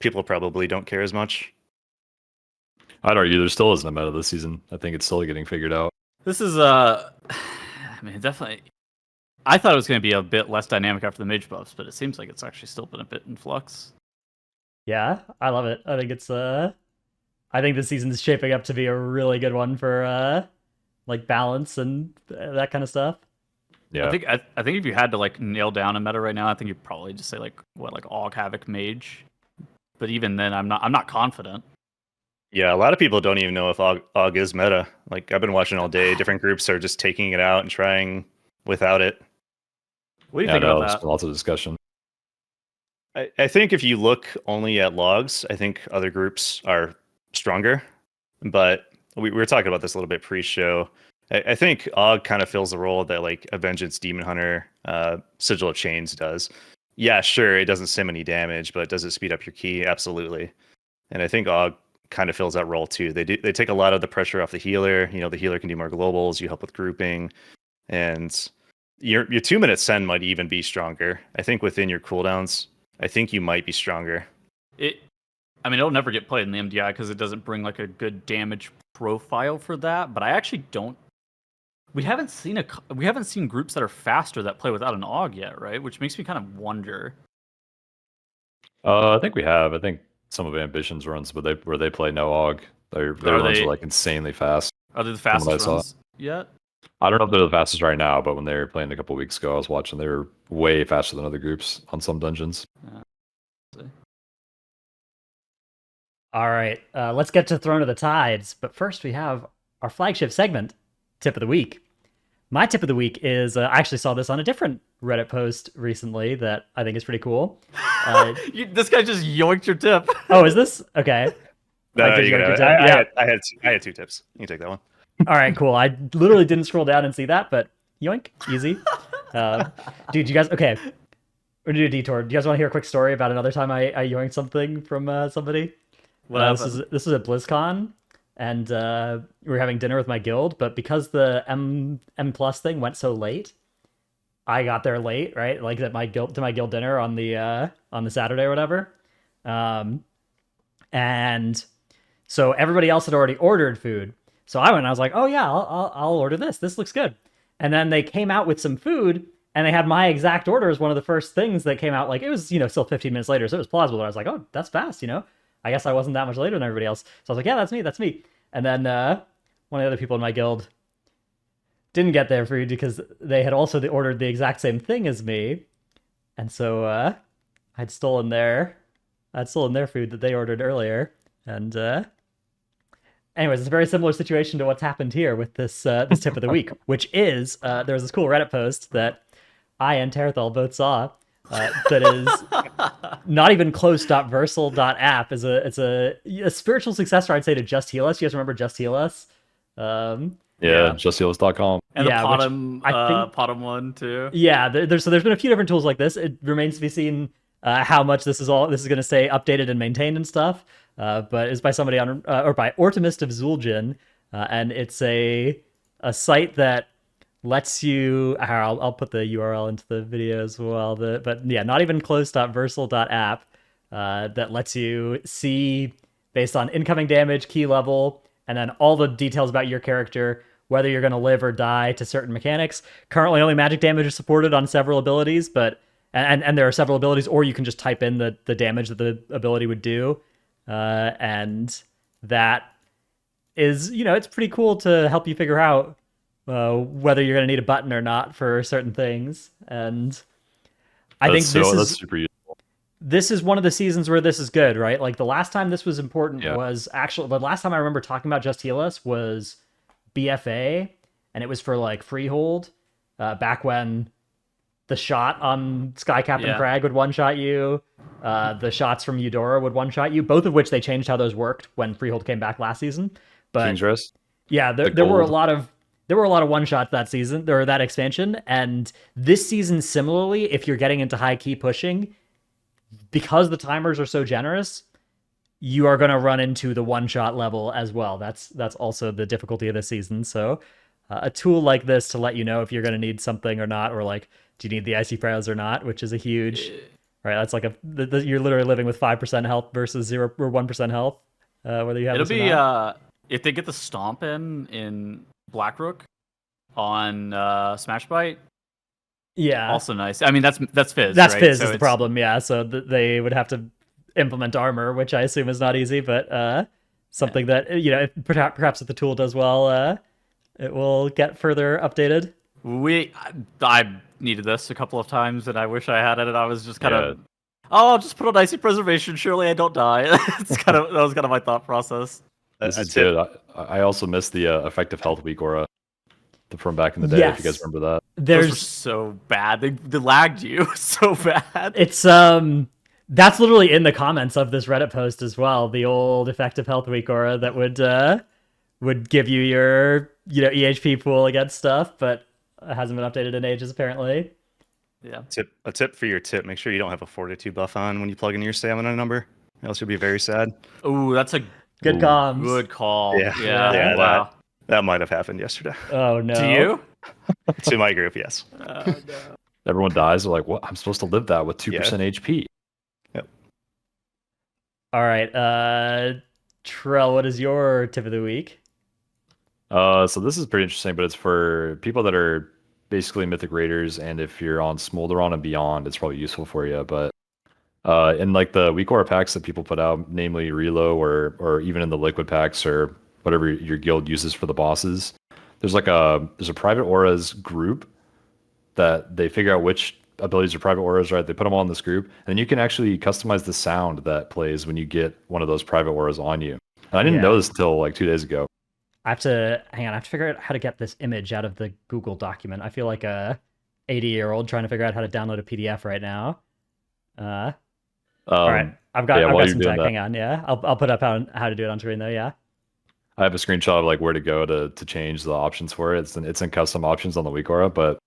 people probably don't care as much. I'd argue there still isn't a meta this season. I think it's still getting figured out. This is I mean, definitely. I thought it was going to be a bit less dynamic after the mage buffs, but it seems like it's actually still been a bit in flux. Yeah, I love it. I think it's I think this season is shaping up to be a really good one for like balance and that kind of stuff. Yeah, I think if you had to like nail down a meta right now, I think you'd probably just say like Aug, Havoc, Mage. But even then, I'm not confident. Yeah, a lot of people don't even know if Aug is meta. Like I've been watching all day. Different groups are just taking it out and trying without it. What do you think about that? Lots of discussion. I think if you look only at logs, I think other groups are stronger. But we were talking about this a little bit pre-show. I think Aug kind of fills the role that like a Vengeance Demon Hunter, Sigil of Chains does. Yeah, sure, it doesn't sim any damage, but does it speed up your key? Absolutely. And I think Aug kind of fills that role too. They take a lot of the pressure off the healer. The healer can do more globals. You help with grouping, and your 2-minute send might even be stronger. I think within your cooldowns, I think you might be stronger. It'll never get played in the MDI because it doesn't bring like a good damage profile for that. But I actually don't. We haven't seen groups that are faster that play without an Aug yet, right? Which makes me kind of wonder. I think we have. I think some of Ambition's runs, but where they play no Aug, their runs are like insanely fast. Are they the fastest runs yet? I don't know if they're the fastest right now, but when they were playing a couple weeks ago, I was watching. They were way faster than other groups on some dungeons. All right, let's get to Throne of the Tides. But first, we have our flagship segment, Tip of the Week. My tip of the week is I actually saw this on a different Reddit post recently that I think is pretty cool. This guy just yoinked your tip. Oh, is this okay? No, I had 2 tips. You can take that one. All right, cool. I literally didn't scroll down and see that, but yoink, easy. Dude, you guys, okay. We're gonna do a detour. Do you guys want to hear a quick story about another time I yoinked something from somebody? This was at BlizzCon, and we were having dinner with my guild, but because the M plus thing went so late, I got there late, right? Like at my guild dinner on the Saturday or whatever. And so everybody else had already ordered food. So I went and I was like, oh yeah, I'll order this. This looks good. And then they came out with some food and they had my exact order as one of the first things that came out. Like it was, still 15 minutes later. So it was plausible. I was like, oh, that's fast, I guess I wasn't that much later than everybody else. So I was like, yeah, that's me. And then one of the other people in my guild didn't get their food because they had also ordered the exact same thing as me. And so I'd stolen their food that they ordered earlier. And anyways, it's a very similar situation to what's happened here with this tip of the week, which is there was this cool Reddit post that I and Tarithal both saw that is not even close.versal.app. It's a spiritual successor, I'd say, to Just Heal Us. You guys remember Just Heal Us? justhealus.com. And the Potom one too. Yeah, there's been a few different tools like this. It remains to be seen how much this is going to stay updated and maintained and stuff. But it's by somebody by Ortimist of Zul'jin. and it's a site that lets you. I'll put the URL into the video as well. But yeah, not even close.versal.app that lets you see based on incoming damage, key level, and then all the details about your character, whether you're going to live or die to certain mechanics. Currently, only magic damage is supported on several abilities, but and there are several abilities, or you can just type in the damage that the ability would do, and that is, it's pretty cool to help you figure out whether you're going to need a button or not for certain things. And I think that's super useful. This is one of the seasons where this is good, right? Like the last time this was important was actually, the last time I remember talking about Just Heal Us was BFA, and it was for like Freehold, back when the shot on Sky Captain Crag would one-shot you, the shots from Eudora would one-shot you, both of which they changed how those worked when Freehold came back last season. But King's Rest? Yeah, there were a lot of one-shots that season, or that expansion, and this season similarly, if you're getting into high key pushing, because the timers are so generous, you are going to run into the one-shot level as well. That's also the difficulty of this season. So a tool like this to let you know if you're going to need something or not, or like, do you need the icy prayers or not, which is a huge, right? That's like you're literally living with 5% health versus 0 or 1% health, whether you have It'll this or be not. If they get the stomp in Blackrook on Smash Bite. Yeah. Also nice. I mean, that's Fizz. That's right? Fizz So is the problem. Yeah. So they would have to implement armor, which I assume is not easy, but something that, if, perhaps if the tool does well, it will get further updated. I needed this a couple of times, and I wish I had it. And I was just kind of, I'll just put on icy preservation. Surely I don't die. That was kind of my thought process. I also missed the effective health weak aura from back in the day. If you guys remember that, those were so bad. They lagged you so bad. It's that's literally in the comments of this Reddit post as well. The old effective health weak aura that would give you your EHP pool against stuff, but it hasn't been updated in ages apparently. Yeah. A tip for your tip: make sure you don't have a fortitude buff on when you plug in your stamina number, else you'll be very sad. Oh, that's a good comms. Good call. Yeah. Wow. That might have happened yesterday. Oh no. To you? To my group, yes. No. Everyone dies. They're like, what? I'm supposed to live that with 2% HP. Yep. All right. Trell, what is your tip of the week? So this is pretty interesting, but it's for people that are basically Mythic Raiders, and if you're on Smolderon and beyond, it's probably useful for you. But in like the weak aura packs that people put out, namely Relo, or even in the liquid packs or whatever your guild uses for the bosses, there's a private auras group that they figure out which abilities are private auras, right? They put them all in this group, and then you can actually customize the sound that plays when you get one of those private auras on you. And I didn't know this until like 2 days ago. I have to figure out how to get this image out of the Google document. I feel like a 80-year-old trying to figure out how to download a PDF right now. All right, I've got some tech. Hang on, I'll put up how to do it on screen though. Yeah, I have a screenshot of like where to go to change the options for it. It's in custom options on the weak aura, but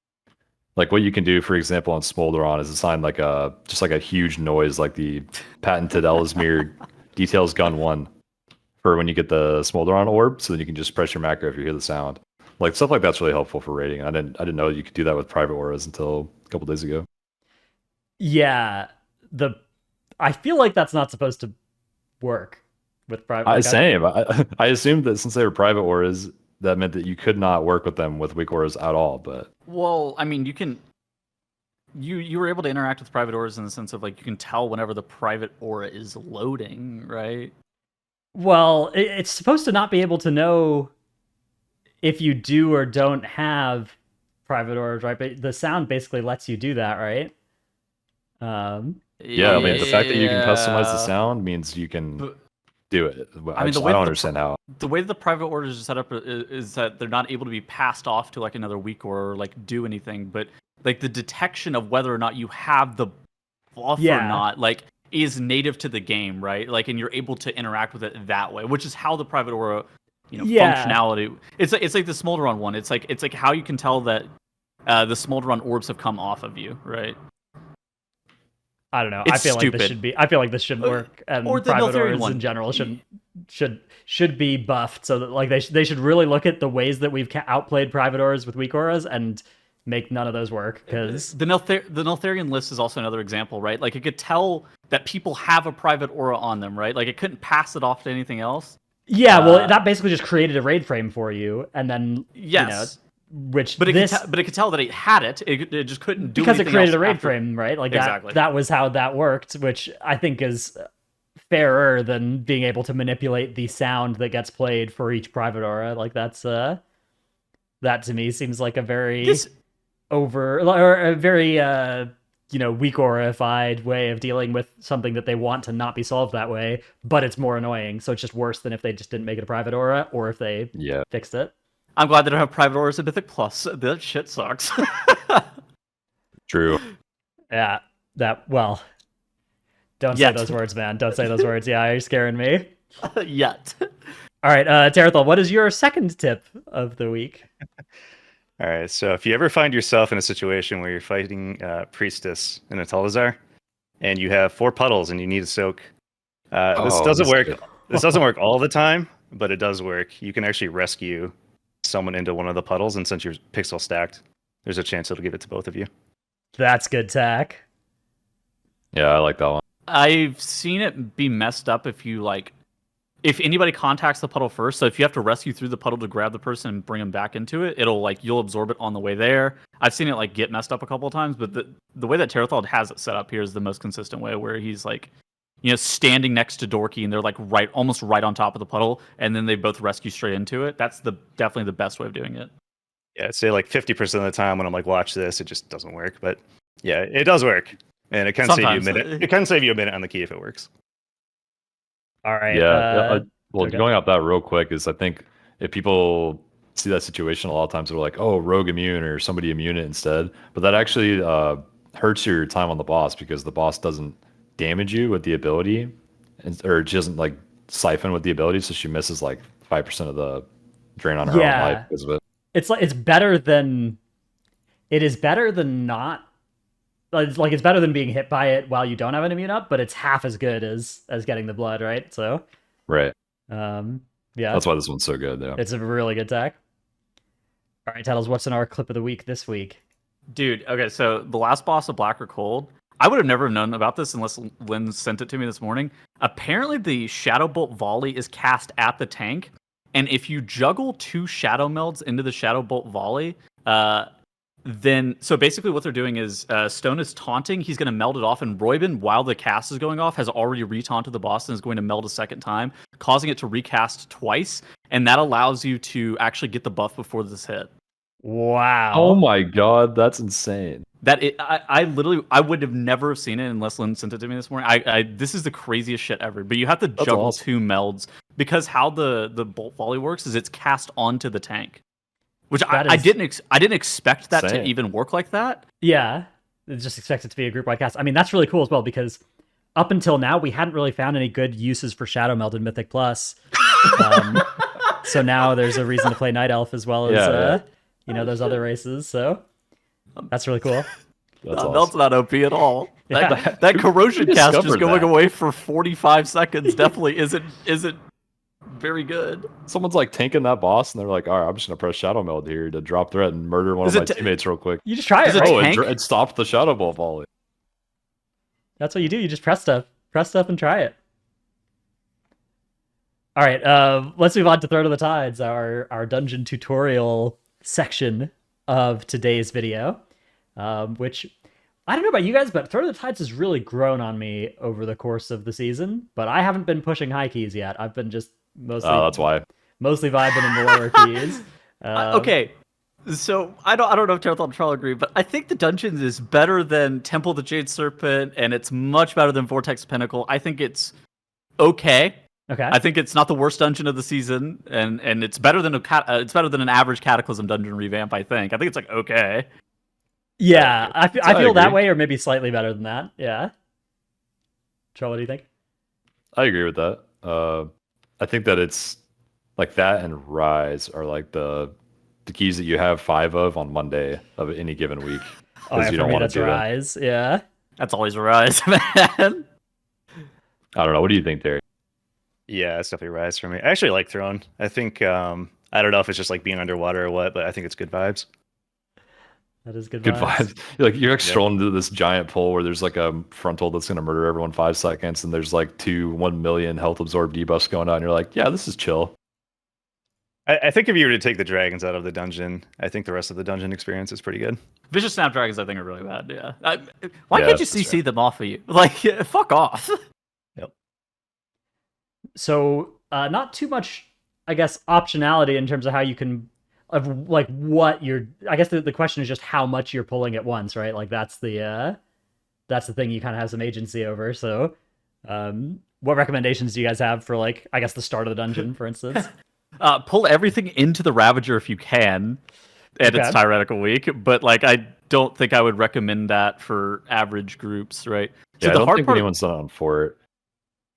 like what you can do, for example, on Smolderon is assign like a huge noise, like the patented Ellesmere Details Gun 1 for when you get the Smolderon orb, so then you can just press your macro if you hear the sound. Like stuff like that's really helpful for raiding. I didn't know you could do that with private auras until a couple days ago. Yeah, I feel like that's not supposed to work with private. Same. I assumed that since they were private auras, that meant that you could not work with them with weak auras at all. But well, I mean, you were able to interact with private auras in the sense of like you can tell whenever the private aura is loading, right? Well, it's supposed to not be able to know if you do or don't have private auras, right? But the sound basically lets you do that, right? I mean, the fact that you can customize the sound means you can do it. I don't understand how. The way the private orders are set up is that they're not able to be passed off to like another weak aura or like do anything, but like the detection of whether or not you have the buff or not, like is native to the game, right? Like, and you're able to interact with it that way, which is how the private aura, functionality. It's like the Smolderon one. It's like how you can tell that the Smolderon orbs have come off of you, right? I don't know. It's I feel stupid. I feel like this shouldn't work, and Or the private Neltharion auras one. in general should be buffed. So that like they should really look at the ways that we've outplayed private auras with weak auras and make none of those work. Because the Neltharion list is also another example, right? Like it could tell that people have a private aura on them, right? Like it couldn't pass it off to anything else. yeah, well, that basically just created a raid frame for you, and then Yes. which But it this could tell that it had it. It just couldn't do because it anything created else a raid after. frame, right? Like Exactly. that was how that worked, which I think is fairer than being able to manipulate the sound that gets played for each private aura. Like that's that to me seems like a very over or a very weak aurified way of dealing with something that they want to not be solved that way, but it's more annoying. So it's just worse than if they just didn't make it a private aura or if they fixed it. I'm glad they don't have private auras in Mythic Plus. That shit sucks. True. Yeah, don't say Yet. those words, man. Don't say those words. Yeah, you're scaring me. Yet. All right, Tarithal, what is your second tip of the week? All right, so if you ever find yourself in a situation where you're fighting Priestess in a Talazar, and you have 4 puddles and you need a soak, this doesn't work. This doesn't work all the time, but it does work. You can actually rescue someone into one of the puddles, and since you're pixel stacked, there's a chance it'll give it to both of you. That's good tech. Yeah, I like that one. I've seen it be messed up if anybody contacts the puddle first. So if you have to rescue through the puddle to grab the person and bring them back into it, you'll absorb it on the way there. I've seen it get messed up a couple of times, but the way that Tarithal has it set up here is the most consistent way, where he's standing next to Dorky and they're almost right on top of the puddle, and then they both rescue straight into it. That's definitely the best way of doing it. Yeah, I'd say 50% of the time when I'm watch this, it just doesn't work. But yeah, it does work, and it can save you a minute. It can save you a minute on the key if it works. All right. Yeah. Well, okay. going off that real quick is I think if people see that situation, a lot of times they're like, "Oh, rogue immune or somebody immune it instead," but that actually hurts your time on the boss because the boss doesn't damage you with the ability, or she doesn't siphon with the ability, so she misses 5% of the drain on her own life because of it. It's better than not. It's better than being hit by it while you don't have an immune up, but it's half as good as getting the blood, right? So, right. Yeah, that's why this one's so good. Yeah, it's a really good tech. All right, Tattles, what's in our clip of the week this week? Dude, okay, so the last boss of Black or Cold, I would have never known about this unless Lynn sent it to me this morning. Apparently, the Shadow Bolt volley is cast at the tank, and if you juggle 2 Shadow Melds into the Shadow Bolt volley, then so basically what they're doing is Stone is taunting. He's going to meld it off, and Roybin, while the cast is going off, has already re-taunted the boss and is going to meld a second time, causing it to recast twice, and that allows you to actually get the buff before this hit. Wow! Oh my god, that's insane. I would have never seen it unless Lynn sent it to me this morning. This is the craziest shit ever. But you have to juggle awesome. 2 melds because how the bolt volley works is it's cast onto the tank. Which I didn't expect that to even work like that. Yeah, just expect it to be a group-wide cast. I mean, that's really cool as well because up until now we hadn't really found any good uses for Shadow Meld in Mythic Plus. So now there's a reason to play Night Elf as well as those other races. So that's really cool. That's not OP at all. Yeah. That corrosion cast just going that. away for 45 seconds definitely isn't very good. Someone's tanking that boss, and they're like, "All right, I'm just gonna press Shadow Meld here to drop threat and murder one of my teammates real quick." You just try it. Right? It stopped the Shadow Bolt volley. That's what you do. You just press stuff and try it. All right, let's move on to Throat of the Tides, our dungeon tutorial section of today's video, which I don't know about you guys, but Throat of the Tides has really grown on me over the course of the season. But I haven't been pushing high keys yet. I've been just That's why. Mostly vibing in the lower keys. Okay, so I don't know if Tarithal and Charles agree, but I think the dungeons is better than Temple of the Jade Serpent, and it's much better than Vortex Pinnacle. I think it's okay. Okay. I think it's not the worst dungeon of the season, and it's better than an average Cataclysm dungeon revamp. I think it's okay. Yeah, I feel that agree. way, or maybe slightly better than that. Yeah. Charles, what do you think? I agree with that. I think that it's that and Rise are the keys that you have 5 of on Monday of any given week. Oh, yeah, you for don't me, want that's to do Rise. Yeah. That's always a rise, man. I don't know. What do you think, Terry? Yeah, it's definitely rise for me. I actually like throwing. I think I don't know if it's just like being underwater or what, but I think it's good vibes. That is good Good vibes. vibes. You're like Yeah. strolling into this giant pool where there's like a frontal that's gonna murder everyone 5 seconds, and there's like 1 million health absorb debuffs going on. You're like, yeah, this is chill. I think if you were to take the dragons out of the dungeon, I think the rest of the dungeon experience is pretty good. Vicious Snapdragons, I think, are really bad. Yeah. Why Yeah, can't you that's CC them off of you? Like, fuck off. Yep. So not too much, I guess, optionality in terms of how you can of like what you're. I guess the question is just how much you're pulling at once, right? Like that's the thing you kind of have some agency over. So, what recommendations do you guys have for like I guess the start of the dungeon, for instance? Pull everything into the Ravager if you can, and it's Okay. Tyrannical Week. But like, I don't think I would recommend that for average groups, right? Yeah, I the don't hard think part, anyone's done it on Fort.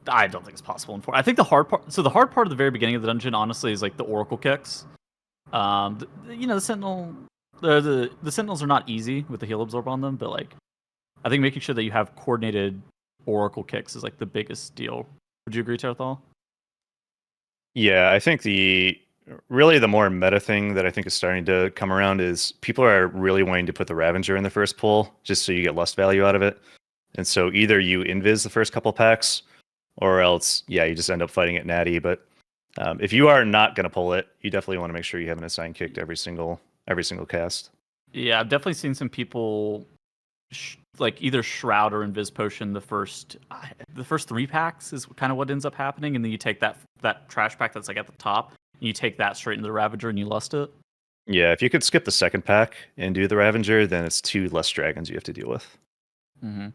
I don't think it's possible in 4. I think the hard part. So the hard part of the very beginning of the dungeon, honestly, is like the Oracle kicks. The Sentinel, the Sentinels are not easy with the heal absorb on them, but like, I think making sure that you have coordinated Oracle kicks is like the biggest deal. Would you agree, Tarithal? Yeah, I think the more meta thing that I think is starting to come around is people are really wanting to put the Ravager in the first pull just so you get lust value out of it. And so either you invis the first couple packs, or else you just end up fighting it natty. But if you are not going to pull it, you definitely want to make sure you have an assign kicked every single cast. Yeah, I've definitely seen some people like either Shroud or Invis Potion the first 3 packs is kind of what ends up happening, and then you take that trash pack that's like at the top, and you take that straight into the Ravager and you lust it. Yeah, if you could skip the second pack and do the Ravager, then it's 2 less dragons you have to deal with. Mm-hmm.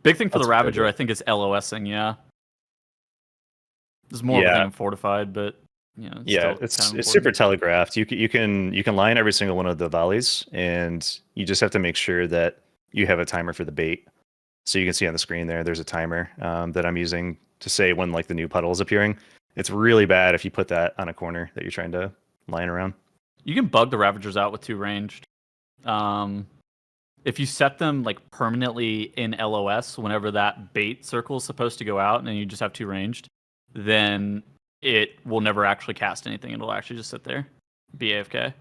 Big thing for That's the Ravager, good. I think, is LOSing. Yeah, there's more of a thing in Fortified, but it's super telegraphed. You can line every single one of the volleys, and you just have to make sure that you have a timer for the bait. So you can see on the screen there's a timer that I'm using to say when like the new puddle is appearing. It's really bad if you put that on a corner that you're trying to line around. You can bug the Ravagers out with 2 ranged. If you set them like permanently in LOS whenever that bait circle is supposed to go out, and you just have 2 ranged, then it will never actually cast anything. It'll actually just sit there, be AFK.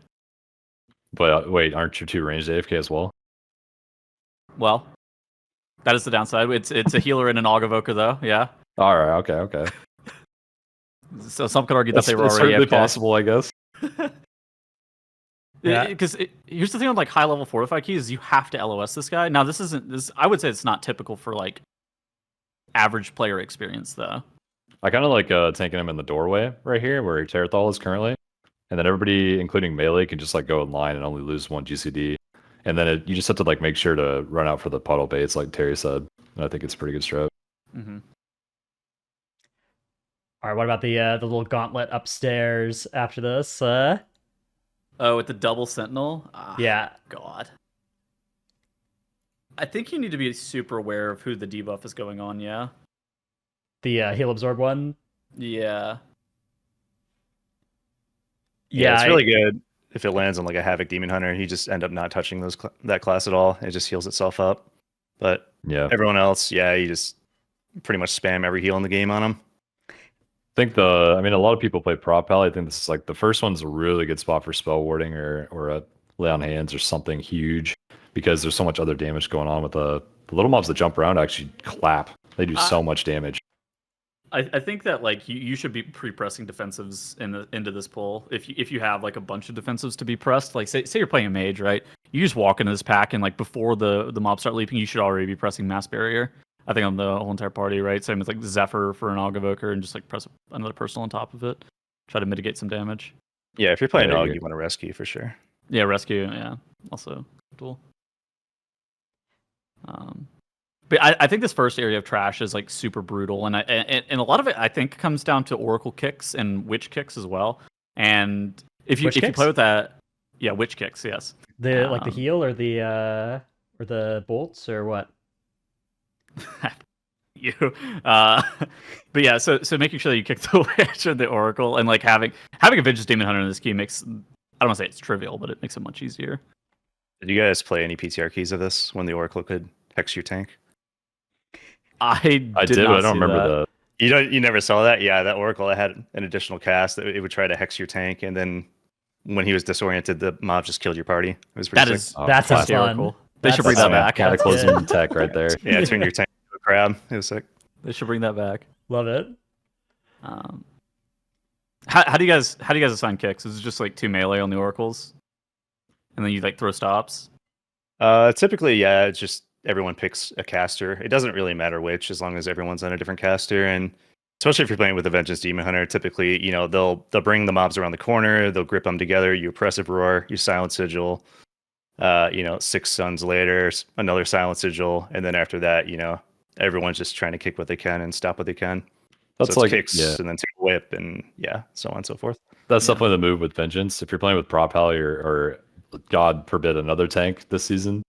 But wait, aren't your 2 ranged AFK as well? Well, that is the downside. It's a healer and an Augavoker, though. Yeah. All right. Okay. So some could argue that they were it's already certainly AFK. possible, I guess. Yeah. Because here's the thing on like high level fortified keys, you have to LOS this guy. Now this. I would say it's not typical for like average player experience though. I kind of like tanking him in the doorway right here where Tarithal is currently, and then everybody, including melee, can just like go in line and only lose 1 GCD, and then you just have to like make sure to run out for the puddle baits, like Terry said. And I think it's a pretty good strat. Mm-hmm. All right, what about the little gauntlet upstairs after this? Oh, with the double sentinel. Yeah. God. I think you need to be super aware of who the debuff is going on. Yeah. The heal absorb one. Yeah. Yeah, it's really good if it lands on like a Havoc Demon Hunter. You just end up not touching that class at all. It just heals itself up. But Yeah, everyone else, you just pretty much spam every heal in the game on them. I think a lot of people play Prop Pal. I think this is like the first one's a really good spot for spell warding or a lay on hands or something huge, because there's so much other damage going on with the little mobs that jump around actually clap. They do so much damage. I think that like you should be pre-pressing defensives into this pull. If you have like a bunch of defensives to be pressed, like say you're playing a mage, right? You just walk into this pack and like before the mobs start leaping, you should already be pressing mass barrier. I think on the whole entire party, right? Same with like Zephyr for an Augavoker, and just like press another personal on top of it. Try to mitigate some damage. Yeah, if you're playing Yeah, Aug, you're- you want to rescue for sure. Yeah, rescue. Yeah, also cool. But I think this first area of trash is like super brutal, and a lot of it I think comes down to Oracle kicks and Witch kicks as well. And if you play with that, yeah, Witch kicks, yes. The like the heal or the bolts or what? You but yeah, so making sure that you kick the Witch or the Oracle, and like having a Vengeance Demon Hunter in this key makes, I don't want to say it's trivial, but it makes it much easier. Did you guys play any PTR keys of this when the Oracle could hex your tank? I did, but not I don't see remember that. You never saw that? Yeah, that Oracle had an additional cast that it would try to hex your tank, and then when he was disoriented, the mob just killed your party. It was pretty That sick. is That's classic. hysterical. fun. They should bring that back. Cataclysm tech right there. Yeah, turn your tank into a crab. It was sick. They should bring that back. Love it. How do you guys assign kicks? Is it just like 2 melee on the oracles, and then you like throw stops? Typically, yeah, it's just everyone picks a caster. It doesn't really matter which, as long as everyone's on a different caster. And especially if you're playing with a Vengeance Demon Hunter, typically, they'll bring the mobs around the corner, they'll grip them together. You Oppressive Roar, you Silent Sigil. 6 suns later, another Silent Sigil, and then after that, everyone's just trying to kick what they can and stop what they can. That's so like kicks and then take a whip and so on and so forth. That's definitely the move with Vengeance. If you're playing with Prop Pally or God forbid another tank this season,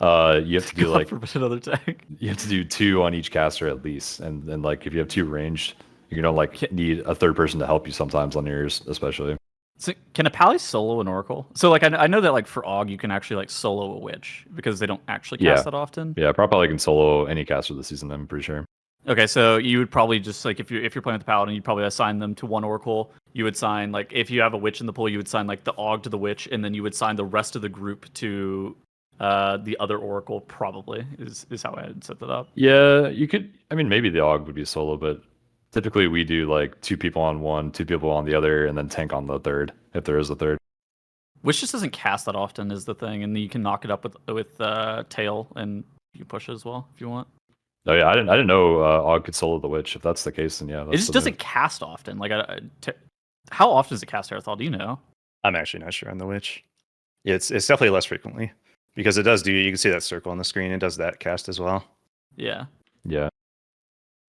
you have to do like another tank. You have to do 2 on each caster at least, and like if you have 2 ranged, you're gonna like need a third person to help you sometimes on yours, especially. So can a Pally solo an Oracle? So like I know that like for Og you can actually like solo a Witch because they don't actually cast that often. Yeah, Prop Pally can solo any caster this season. I'm pretty sure. Okay, so you would probably just like if you're playing with the Paladin, you'd probably assign them to one Oracle. You would sign like if you have a Witch in the pool, you would sign like the Og to the Witch, and then you would sign the rest of the group to the other Oracle. Probably is how I had set that up. Yeah, you could. I mean, maybe the Og would be solo, but typically we do like 2 people on one, 2 people on the other, and then tank on the third if there is a third. Witch just doesn't cast that often is the thing, and you can knock it up with tail and you push it as well if you want. Oh yeah, I didn't know Og could solo the Witch. If that's the case, then yeah, It just doesn't cast often. Like, how often does it cast Tarithal? Do you know? I'm actually not sure on the Witch. It's definitely less frequently because it does do. You can see that circle on the screen. It does that cast as well. Yeah. Yeah.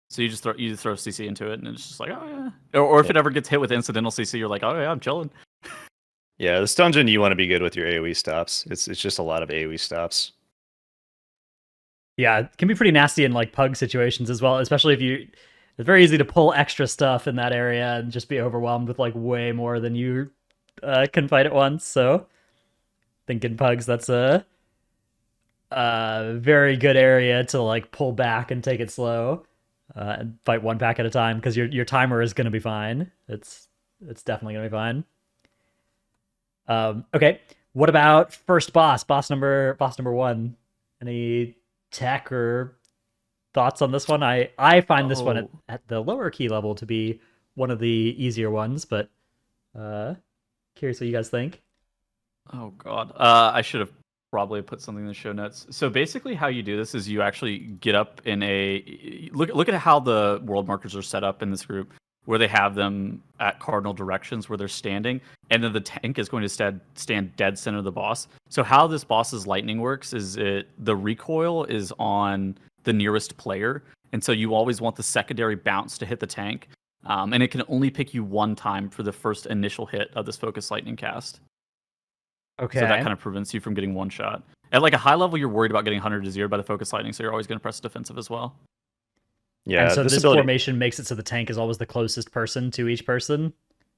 So you just throw CC into it, and it's just like, oh yeah. Or if it ever gets hit with incidental CC, you're like, oh yeah, I'm chilling. Yeah, this dungeon you want to be good with your AoE stops. It's just a lot of AoE stops. Yeah, it can be pretty nasty in like pug situations as well, especially if it's very easy to pull extra stuff in that area and just be overwhelmed with like way more than you can fight at once. So I think in pugs that's a very good area to like pull back and take it slow and fight one pack at a time because your timer is going to be fine. It's definitely going to be fine. Okay, what about first boss number 1? Any tech or thoughts on this one? I find this one at the lower key level to be one of the easier ones, but curious what you guys think. Oh god, I should have probably put something in the show notes. So basically how you do this is you actually get up in a look at how the world markers are set up in this group, where they have them at cardinal directions where they're standing, and then the tank is going to stand dead center of the boss. So how this boss's lightning works is the recoil is on the nearest player, and so you always want the secondary bounce to hit the tank, and it can only pick you one time for the first initial hit of this focus lightning cast. Okay. So that kind of prevents you from getting one shot. At like a high level, you're worried about getting 100 0'd by the focus lightning, so you're always going to press defensive as well. Yeah, and so this formation makes it so the tank is always the closest person to each person.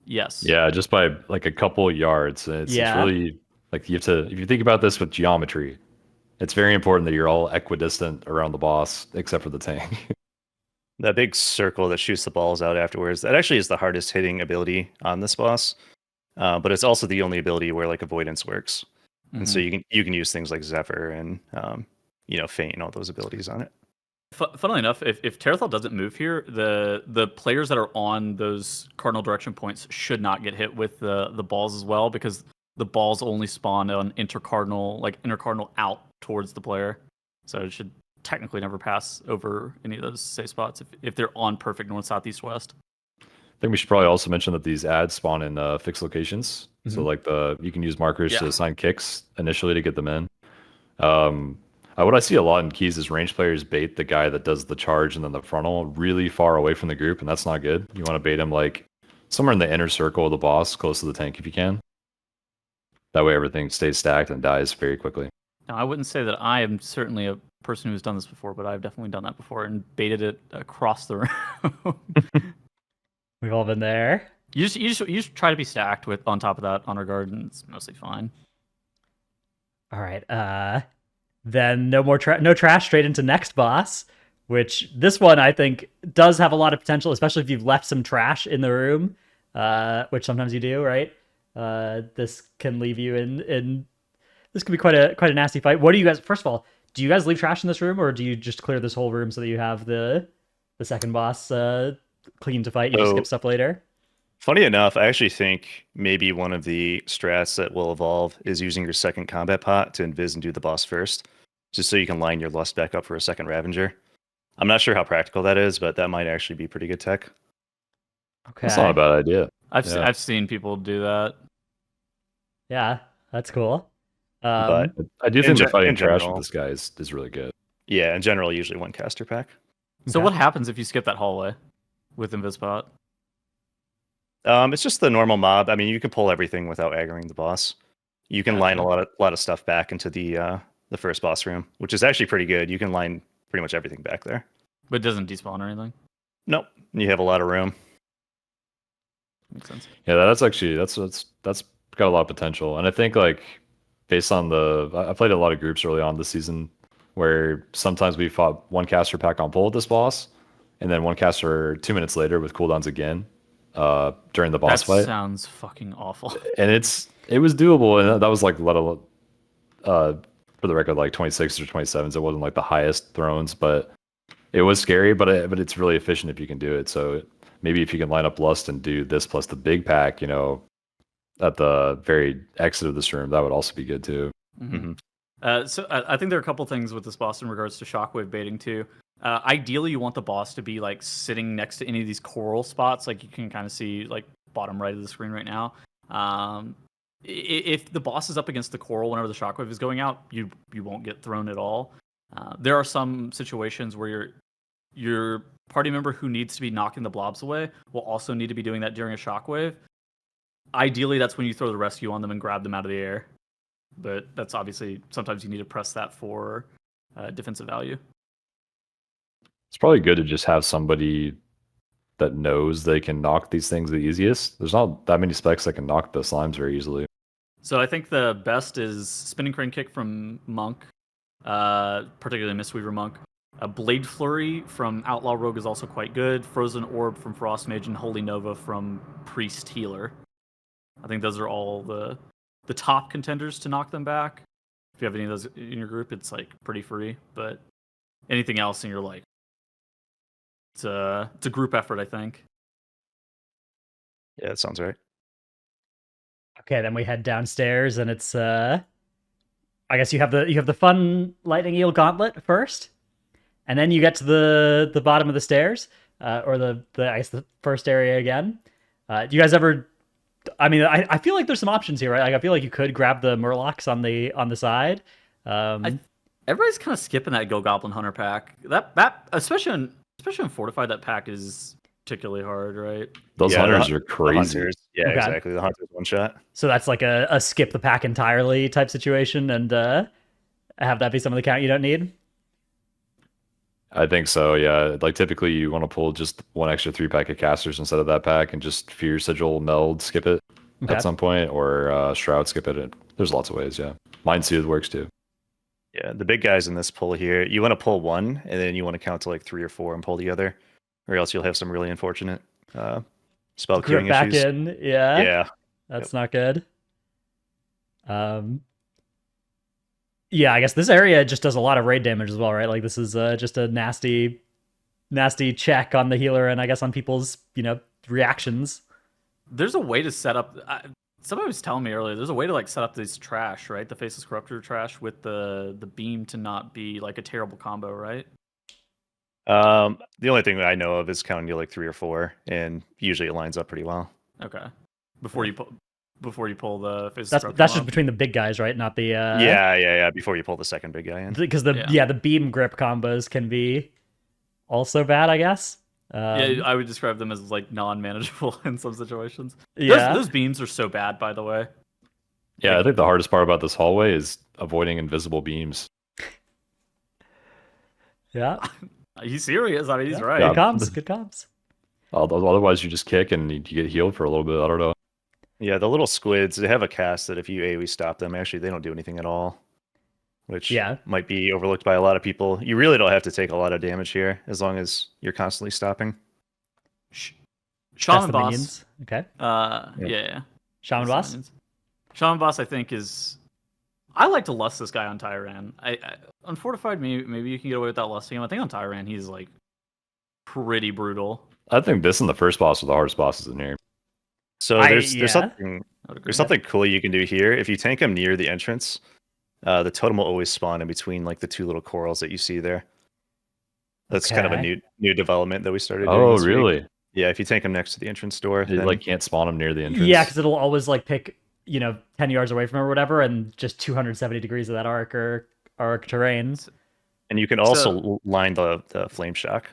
Yes. Yeah, just by like a couple yards. It's really like you have to. If you think about this with geometry, it's very important that you're all equidistant around the boss, except for the tank. That big circle that shoots the balls out afterwards. That actually is the hardest hitting ability on this boss, but it's also the only ability where like avoidance works, and so you can use things like Zephyr and Feint and all those abilities on it. Funnily enough, if Tarithal doesn't move here, the players that are on those cardinal direction points should not get hit with the balls as well, because the balls only spawn on intercardinal out towards the player. So it should technically never pass over any of those safe spots if they're on perfect north, south, east, west. I think we should probably also mention that these ads spawn in fixed locations. So like you can use markers to assign kicks initially to get them in. What I see a lot in keys is range players bait the guy that does the charge and then the frontal really far away from the group, and that's not good. You want to bait him like somewhere in the inner circle of the boss, close to the tank if you can. That way everything stays stacked and dies very quickly. Now, I wouldn't say that I am certainly a person who's done this before, but I've definitely done that before and baited it across the room. We've all been there. You just try to be stacked with on top of that honor guard, and it's mostly fine. All right. Then no trash, straight into next boss, which this one I think does have a lot of potential, especially if you've left some trash in the room, which sometimes you do, right? This can leave you in this could be quite a nasty fight. What do you guys? First of all, do you guys leave trash in this room, or do you just clear this whole room so that you have the second boss clean to fight? You just So- skip stuff later. Funny enough, I actually think maybe one of the strats that will evolve is using your second combat pot to invis and do the boss first, just so you can line your lust back up for a second Ravager. I'm not sure how practical that is, but that might actually be pretty good tech. Okay. That's not a bad idea. I've Yeah. I've seen people do that. Yeah, that's cool. But I do In think the gen- fighting in trash general. with this guy is really good. yeah, in general, usually one caster pack. So Okay. what happens if you skip that hallway with Invispot? It's just the normal mob. I mean, you can pull everything without aggroing the boss. You can line a lot of stuff back into the first boss room, which is actually pretty good. You can line pretty much everything back there. But it doesn't despawn or anything. Nope, you have a lot of room. Makes sense. Yeah, that's got a lot of potential, and I think like based on I played a lot of groups early on this season where sometimes we fought one caster pack on pull with this boss, and then one caster 2 minutes later with cooldowns again during the boss That fight, sounds fucking awful. and it was doable, and that was like for the record like 26s or 27s. It wasn't like the highest thrones, but it was scary, but it's really efficient if you can do it. So maybe if you can line up Lust and do this plus the big pack, at the very exit of this room, that would also be good too. Mhm. So I think there are a couple things with this boss in regards to shockwave baiting too. Ideally, you want the boss to be like sitting next to any of these coral spots, like you can kind of see like bottom right of the screen right now. If the boss is up against the coral whenever the shockwave is going out, you won't get thrown at all. There are some situations where your party member who needs to be knocking the blobs away will also need to be doing that during a shockwave. Ideally, that's when you throw the rescue on them and grab them out of the air. But that's obviously sometimes you need to press that for defensive value. It's probably good to just have somebody that knows they can knock these things the easiest. There's not that many specs that can knock the slimes very easily. So I think the best is Spinning Crane Kick from Monk, particularly Mistweaver Monk. A Blade Flurry from Outlaw Rogue is also quite good. Frozen Orb from Frost Mage and Holy Nova from Priest Healer. I think those are all the top contenders to knock them back. If you have any of those in your group, it's like pretty free. But anything else, and you're like, it's a group effort, I think. Yeah, that sounds right. Okay, then we head downstairs, and it's I guess you have the fun lightning eel gauntlet first, and then you get to the bottom of the stairs, or the I guess the first area again. Do you guys ever? I mean, I feel like there's some options here, right? Like I feel like you could grab the Murlocs on the side. Everybody's kind of skipping that Go Goblin Hunter pack. That especially in Fortified, that pack is particularly hard, right? Those Yeah, hunters the are crazy. Hunters, yeah, Okay. exactly. The hunters one shot. So that's like a skip the pack entirely type situation, and have that be some of the count you don't need. I think so, yeah. Like typically you want to pull just one extra 3-pack of casters instead of that pack and just Fear Sigil Meld skip it Okay. at some point, or Shroud skip it. There's lots of ways, yeah. Mind Soothe works too. Yeah, the big guys in this pull here, you want to pull one, and then you want to count to like 3 or 4 and pull the other, or else you'll have some really unfortunate spell Grip queuing back issues. in, yeah. Yeah, That's not good. Yeah, I guess this area just does a lot of raid damage as well, right? Like this is just a nasty check on the healer, and I guess on people's reactions. There's a way to set up. Somebody was telling me earlier. There's a way to like set up this trash, right? The Faceless Corruptor trash with the beam to not be like a terrible combo, right? the only thing that I know of is counting to like 3 or 4, and usually it lines up pretty well. Okay. Before you pull the Faceless That's Corruptor that's just mob. between the big guys, right? Not the Yeah. Before you pull the second big guy in. because the beam grip combos can be also bad, I guess. Yeah, I would describe them as like non-manageable in some situations. Yeah. Those beams are so bad, by the way. Yeah, I think the hardest part about this hallway is avoiding invisible beams. Yeah. He's serious. I mean, he's right. Yeah. Good comms. Otherwise, you just kick and you get healed for a little bit. I don't know. Yeah, the little squids, they have a cast that if you AoE stop them, actually they don't do anything at all. which Yeah. might be overlooked by a lot of people. You really don't have to take a lot of damage here as long as you're constantly stopping. Sh- Test Shaman the boss. minions. Okay. Yeah. Shaman That's the boss. minions. Shaman boss, I think is. I like to lust this guy on Tyran. Unfortified, maybe you can get away without lusting him. I think on Tyran he's like pretty brutal. I think this and the first boss are the hardest bosses in here. So there's something I would agree. there's something cool you can do here. If you tank him near the entrance, the totem will always spawn in between like the two little corals that you see there. That's kind of a Okay. new development that we started doing Oh, this week. really? Yeah, if you tank him next to the entrance door, It then like can't spawn them near the entrance. Yeah, because it'll always like pick 10 yards away from it or whatever, and just 270 degrees of that arc or arc terrain. and you can also line the flame shock.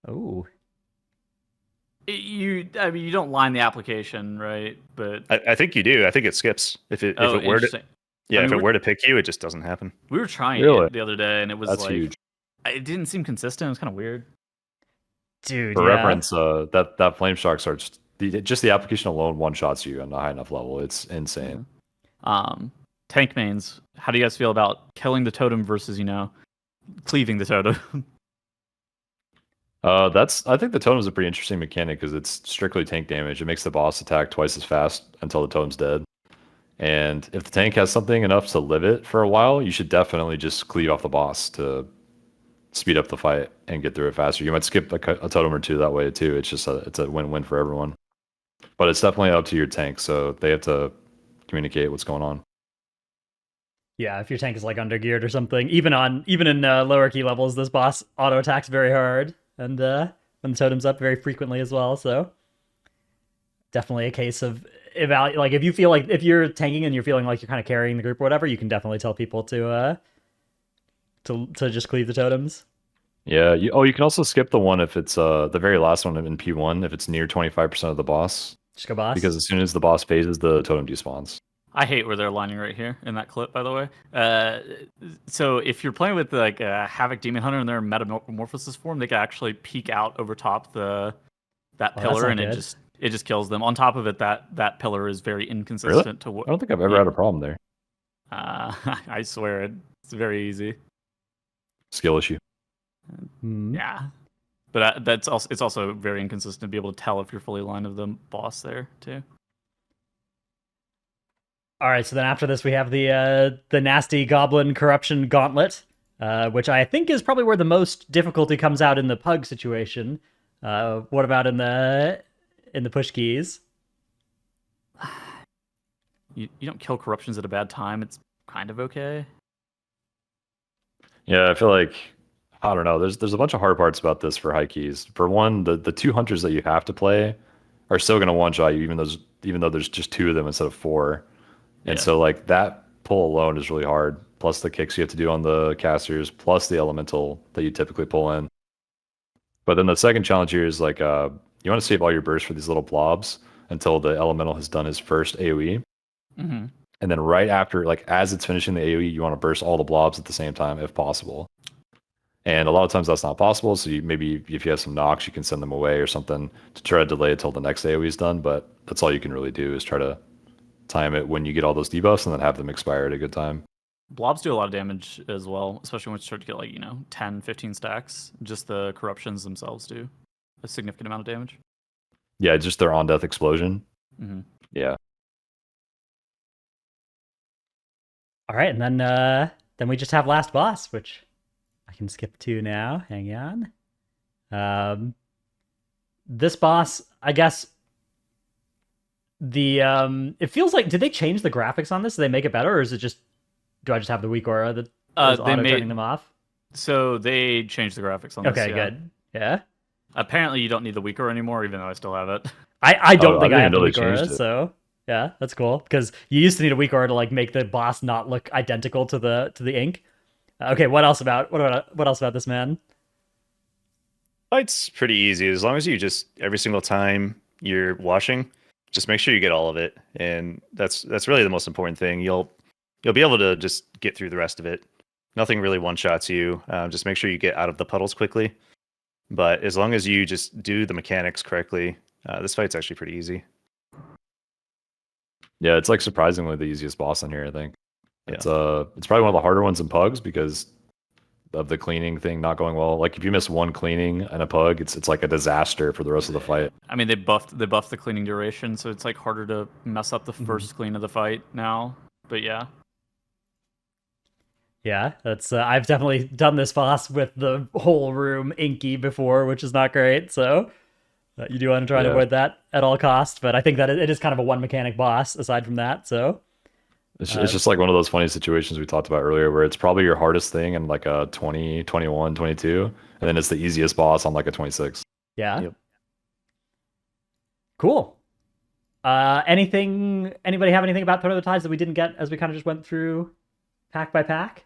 Oh. You don't line the application, right? But I think you do. I think it skips if it were to interesting. if it were to pick you, it just doesn't happen. We were trying Really? it the other day, and it was That's like huge. it didn't seem consistent. It was kind of weird. Dude, For yeah. reference, that flame shock starts just the application alone one shots you on a high enough level. It's insane. Tank mains. How do you guys feel about killing the totem versus cleaving the totem? I think the totem is a pretty interesting mechanic because it's strictly tank damage. It makes the boss attack twice as fast until the totem's dead. And if the tank has something enough to live it for a while, you should definitely just cleave off the boss to speed up the fight and get through it faster. You might skip a totem or two that way too. It's a win-win for everyone. But it's definitely up to your tank, so they have to communicate what's going on. Yeah, if your tank is like under geared or something, even in lower key levels, this boss auto attacks very hard, and when the totem's up, very frequently as well. So definitely a case of like if you feel like if you're tanking and you're feeling like you're kind of carrying the group or whatever, you can definitely tell people to just cleave the totems. Yeah. You can also skip the one if it's the very last one in P1 if it's near 25% of the boss. Just go boss. Because as soon as the boss phases, the totem despawns. I hate where they're lining right here in that clip, by the way. So if you're playing with like a Havoc Demon Hunter and they're in Metamorphosis form, they can actually peek out over top that pillar, and good. it just kills them. On top of it, that pillar is very inconsistent to what. I don't think I've ever had a problem there. I swear it's very easy. Skill issue. Yeah, but it's also very inconsistent to be able to tell if you're fully aligned of the boss there too. All right, so then after this we have the nasty Goblin Corruption Gauntlet, which I think is probably where the most difficulty comes out in the pug situation. What about in the push keys? You don't kill corruptions at a bad time. It's kind of okay. Yeah, I feel like I don't know. There's a bunch of hard parts about this for high keys. For one, the two hunters that you have to play are still going to one shot you, even though there's just two of them instead of four. And so like that pull alone is really hard. Plus the kicks you have to do on the casters, plus the elemental that you typically pull in. But then the second challenge here is like you want to save all your bursts for these little blobs until the elemental has done his first AoE. Mm-hmm. And then right after, like as it's finishing the AoE, you want to burst all the blobs at the same time if possible. And a lot of times that's not possible. So maybe if you have some knocks, you can send them away or something to try to delay it till the next AoE is done. But that's all you can really do is try to time it when you get all those debuffs and then have them expire at a good time. Blobs do a lot of damage as well, especially when you start to get like 10, 15 stacks. Just the corruptions themselves do a significant amount of damage. Yeah, just their on-death explosion. Mm-hmm. Yeah. All right, and then we just have last boss, which I can skip to now. Hang on. This boss, I guess. It feels like, did they change the graphics on this? Did they make it better, or is it just? Do I just have the weak aura that is auto turning them off? So they changed the graphics on this. Okay, yeah. good. Yeah. Apparently, you don't need the weak aura anymore, even though I still have it. I don't think I have didn't the know weak they aura, changed it. so yeah, that's cool. Because you used to need a weak aura to like make the boss not look identical to the ink. Okay, what else about this man? Fight's pretty easy as long as you just every single time you're washing, just make sure you get all of it, and that's really the most important thing. You'll be able to just get through the rest of it. Nothing really one shots you. Just make sure you get out of the puddles quickly. But as long as you just do the mechanics correctly, this fight's actually pretty easy. Yeah, it's like surprisingly the easiest boss in here, I think. Yeah. It's probably one of the harder ones in pugs because of the cleaning thing not going well. Like if you miss one cleaning in a pug, it's like a disaster for the rest of the fight. I mean, they buffed the cleaning duration, so it's like harder to mess up the first clean of the fight now. But yeah. Yeah, that's I've definitely done this boss with the whole room inky before, which is not great. So you do want to try and Yeah. avoid that at all costs. But I think that it is kind of a one mechanic boss aside from that. So It's just like one of those funny situations we talked about earlier where it's probably your hardest thing in like a 20, 21, 22, and then it's the easiest boss on like a 26. yeah, Yep. cool. Anybody have anything about Threat of the Tides that we didn't get as we kind of just went through pack by pack?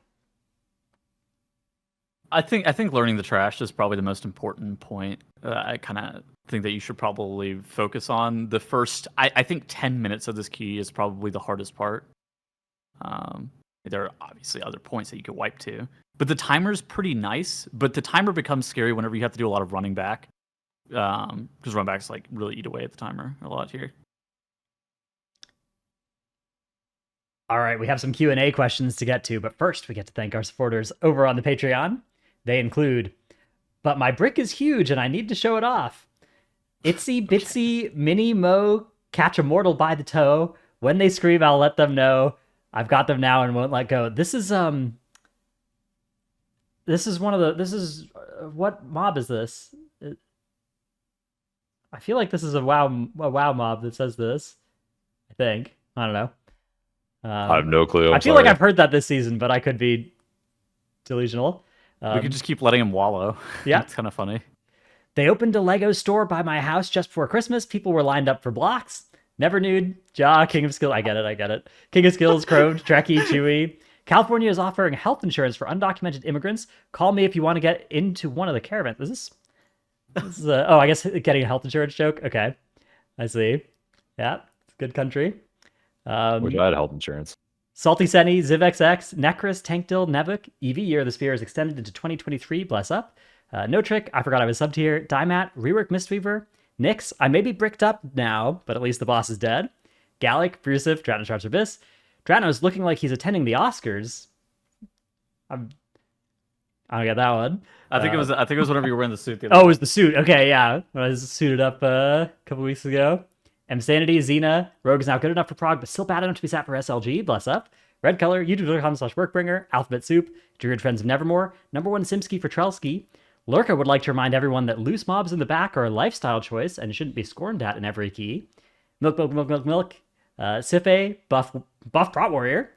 I think learning the trash is probably the most important point. I kind of think that you should probably focus on the first. I think 10 minutes of this key is probably the hardest part. There are obviously other points that you could wipe to, but the timer's pretty nice. But the timer becomes scary whenever you have to do a lot of running back, because run backs like really eat away at the timer a lot here. All right, we have some Q&A questions to get to, but first we get to thank our supporters over on the Patreon. They include, but my brick is huge and I need to show it off. Itsy Bitsy Mini Mo catch a mortal by the toe. When they scream, I'll let them know. I've got them now and won't let go. This is what mob is this? I feel like this is a WoW mob that says this. I think. I don't know. I have no clue. I feel like I've heard that this season, but I could be delusional. We could just keep letting him wallow. Yeah. It's kind of funny. They opened a Lego store by my house just before Christmas. People were lined up for blocks. Never nude. Jaw, King of Skills. I get it. King of Skills, Crowed, Trekkie, Chewy. California is offering health insurance for undocumented immigrants. Call me if you want to get into one of the caravans. This is I guess getting a health insurance joke. Okay. I see. Yeah. It's a good country. Wish I had health insurance. Salty Senny, ZivXX, Necris, Tankdill, Nevuk, EV Year of the Sphere is extended into 2023, bless up. No Trick, I forgot I was sub tier, Dymat, Rework Mistweaver, Nyx, I may be bricked up now, but at least the boss is dead. Gallic, Brusif, Drano Sharps Abyss. Drano's looking like he's attending the Oscars. I don't get that one. I think it was whenever you were wearing the suit. Oh, it was the suit. Okay, yeah. I was suited up a couple weeks ago. Msanity, Xena, Rogue is now good enough for Prog, but still bad enough to be sat for SLG, bless up. Red Color, youtube.com/workbringer, Alphabet Soup, Druid Friends of Nevermore, #1 Simski for Trelsky. Lurka would like to remind everyone that loose mobs in the back are a lifestyle choice and shouldn't be scorned at in every key. Milk, Sife, Buff Prot Warrior.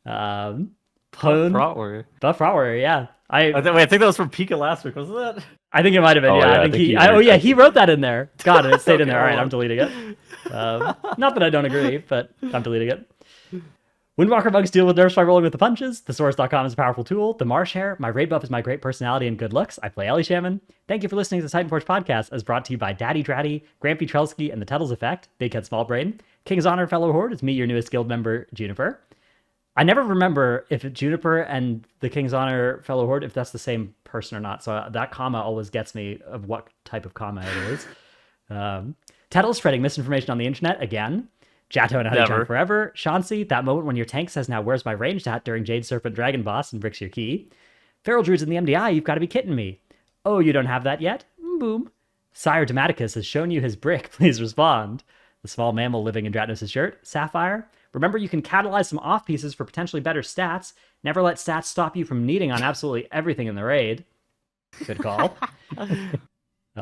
Prot Warrior. Buff Prot Warrior, yeah. I think that was from Pika last week, wasn't that? I think it might have been, Oh, yeah. yeah, I think he wrote that in there. God, it stayed in there. All right, I'm deleting it. Not that I don't agree, but I'm deleting it. Windwalker bugs deal with nerfs by rolling with the punches. Thesaurus.com is a powerful tool. The Marsh Hair, my raid buff is my great personality and good looks. I play Ellie Shaman. Thank you for listening to the Titanforge podcast, as brought to you by Daddy Dratty, Grampy Trelsky, and the Tuttles Effect. Big Head Small Brain. King's Honor Fellow Horde, it's me, your newest guild member, Juniper. I never remember if Juniper and the King's Honor Fellow Horde, if that's the same person or not. So that comma always gets me of what type of comma it is. Tettles spreading misinformation on the internet again. Jato and Honeychan forever. Chauncey, that moment when your tank says, now where's my ranged hat during Jade Serpent Dragon Boss and bricks your key. Feral Druids in the MDI, you've got to be kidding me. Oh, you don't have that yet? Boom. Sire Dematicus has shown you his brick. Please respond. The small mammal living in Dratnos' shirt. Sapphire. Remember, you can catalyze some off pieces for potentially better stats. Never let stats stop you from needing on absolutely everything in the raid. Good call.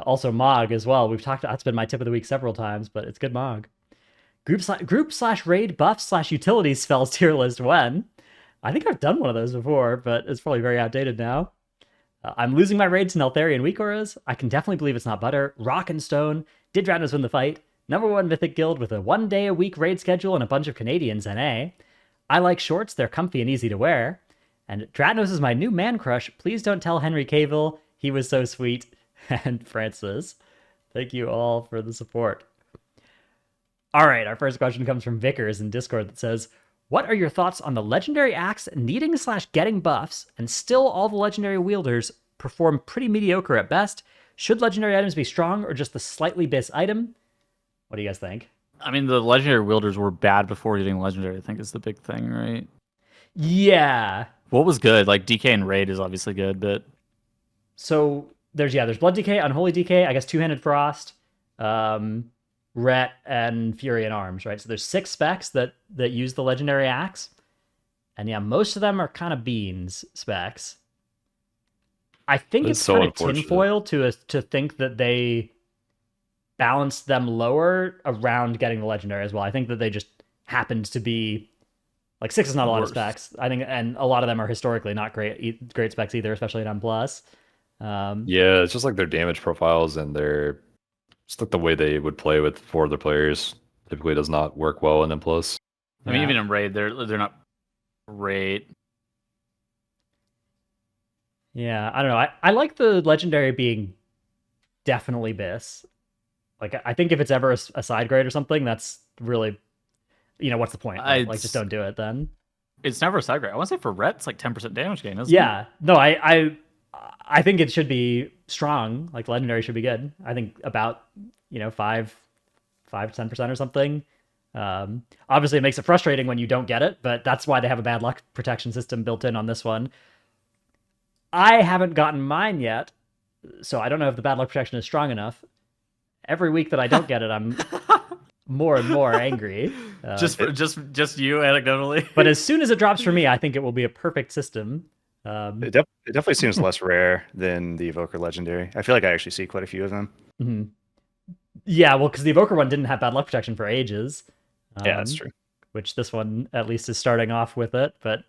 Also Mog as well. That's been my tip of the week several times, but it's good Mog. Group/raid buff/utilities spells tier list when? I think I've done one of those before, but it's probably very outdated now. I'm losing my raid to Neltharion WeakAuras. I can definitely believe it's not butter. Rock and Stone. Did Dratnos win the fight? #1 Mythic Guild with a 1-day-a-week raid schedule and a bunch of Canadians, NA. I like shorts, they're comfy and easy to wear. And Dratnos is my new man crush. Please don't tell Henry Cavill. He was so sweet. And Francis. Thank you all for the support. All right, our first question comes from Vickers in Discord that says, what are your thoughts on the legendary axe needing/getting buffs, and still all the legendary wielders perform pretty mediocre at best? Should legendary items be strong or just the slightly bis item? What do you guys think? I mean, the legendary wielders were bad before getting legendary, I think is the big thing, right? Yeah. What was good? Like DK and Raid is obviously good, but So there's Blood DK, Unholy DK, I guess Two-Handed Frost, Ret, and Fury and Arms, right? So there's 6 specs that use the Legendary Axe. And yeah, most of them are kind of beans specs. I think It's it's so kind of unfortunate. tinfoil to think that they balanced them lower around getting the Legendary as well. I think that they just happened to be like 6 is not a lot of Worse. specs. I think, and a lot of them are historically not great specs either, especially at M+. Yeah, it's just like their damage profiles and their just like the way they would play with 4 other players typically does not work well in M+. I mean, Yeah. even in Raid, they're not great. Yeah, I don't know. I like the Legendary being definitely Biss. Like, I think if it's ever a side grade or something, that's really, what's the point? Right? Like, just don't do it then. It's never a side grade. I want to say for Ret, it's like 10% damage gain, isn't it? Yeah, no, I think it should be strong. Like, Legendary should be good. I think about 5 to 10% or something. Obviously, it makes it frustrating when you don't get it, but that's why they have a bad luck protection system built in on this one. I haven't gotten mine yet, so I don't know if the bad luck protection is strong enough. Every week that I don't get it, I'm more and more angry. Just you anecdotally. But as soon as it drops for me, I think it will be a perfect system. It definitely seems less rare than the Evoker Legendary. I feel like I actually see quite a few of them. Mm-hmm. Yeah, well, because the Evoker one didn't have bad luck protection for ages. Yeah, that's true. Which this one at least is starting off with it, but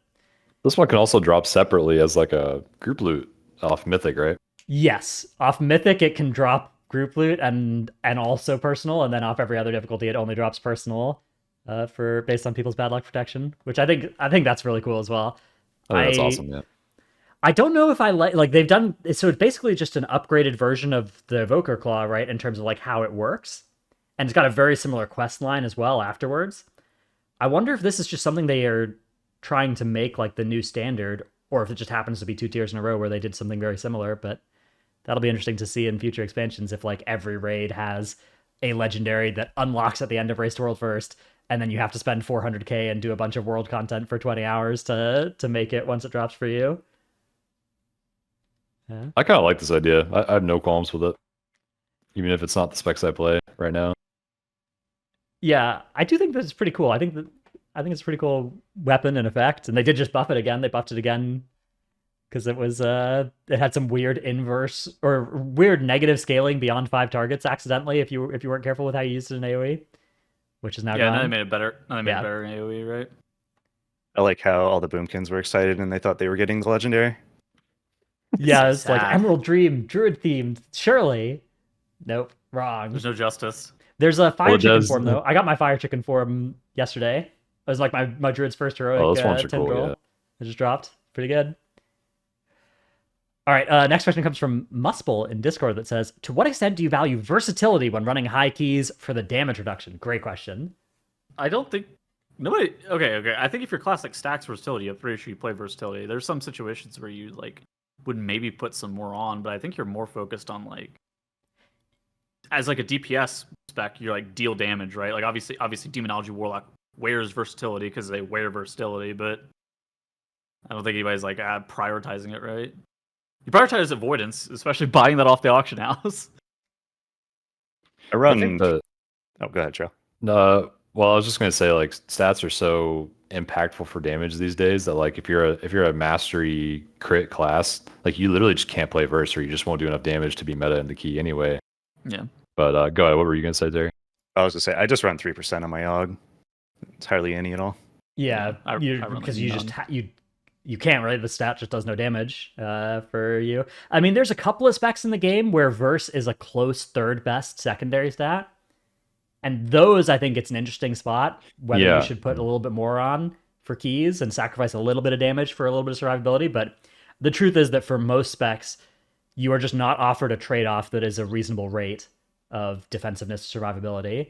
This one can also drop separately as like a group loot off Mythic, right? yes, off Mythic it can drop group loot and also personal, and then off every other difficulty it only drops personal for based on people's bad luck protection, which I think that's really cool as well. Oh, that's awesome, yeah. I don't know if I like they've done so. It's basically just an upgraded version of the Evoker Claw, right? In terms of like how it works, and it's got a very similar quest line as well afterwards. I wonder if this is just something they are trying to make like the new standard, or if it just happens to be 2 tiers in a row where they did something very similar. But that'll be interesting to see in future expansions if like every raid has a legendary that unlocks at the end of Race to World First, and then you have to spend 400k and do a bunch of world content for 20 hours to make it once it drops for you. Yeah. I kind of like this idea. I have no qualms with it, even if it's not the specs I play right now. Yeah, I do think this is pretty cool. I think it's a pretty cool weapon and effect, and they did just buff it again. They buffed it again because it was it had some weird inverse or weird negative scaling beyond 5 targets accidentally if you weren't careful with how you used it in AoE, which is now Yeah, gone. now they made it better. Now they made Yeah. it better in AoE, right? I like how all the Boomkins were excited and they thought they were getting the Legendary. Yeah, so it's like sad. Emerald Dream, Druid themed. Surely, nope, wrong. There's no justice. There's a fire Well, chicken does- form though. I got my fire chicken form yesterday. It was like my druid's first heroic Oh, those forms are cool, tendril. yeah. It just dropped. Pretty good. All right, next question comes from Muspel in Discord that says, to what extent do you value versatility when running high keys for the damage reduction? Great question. I don't think nobody. Okay. I think if your classic stacks versatility, I'm pretty sure you play versatility. There's some situations where you like would maybe put some more on, but I think you're more focused on like as like a DPS spec, you're like deal damage, right? Like obviously Demonology Warlock wears versatility because they wear versatility, but I don't think anybody's like prioritizing it, right? You prioritize avoidance, especially buying that off the auction house. I run. I think the Oh, go ahead, Joe. well, I was just gonna say like stats are so impactful for damage these days that like if you're a mastery crit class, like you literally just can't play verse or you just won't do enough damage to be meta in the key anyway. Yeah. But go ahead. What were you gonna say, Terry? I was gonna say I just run 3% on my Og. It's hardly any at all. Yeah, I run because like you just none. you can't, right? The stat just does no damage for you. I mean, there's a couple of specs in the game where verse is a close third best secondary stat. And those, I think it's an interesting spot, whether Yeah. you should put a little bit more on for keys and sacrifice a little bit of damage for a little bit of survivability. But the truth is that for most specs, you are just not offered a trade-off that is a reasonable rate of defensiveness to survivability.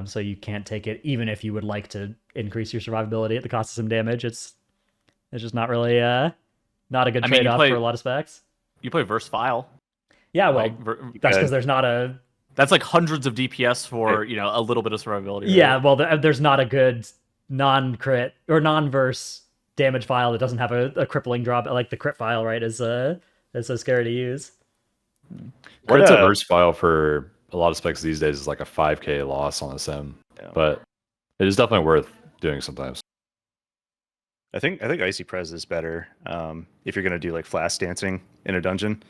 So you can't take it, even if you would like to increase your survivability at the cost of some damage. It's just not really not a good I mean, you trade-off play- for a lot of specs. You play verse file. Yeah, well, Like, that's because there's not a... that's like hundreds of DPS for a little bit of survivability. Right? Yeah, well, there's not a good non-crit or non-verse damage file that doesn't have a crippling drop, like the crit file, right? Is so scary to use. Crit's a verse file for a lot of specs these days is like a 5k loss on a sim, but it is definitely worth doing sometimes. I think Icy Prez is better if you're gonna do like flash dancing in a dungeon.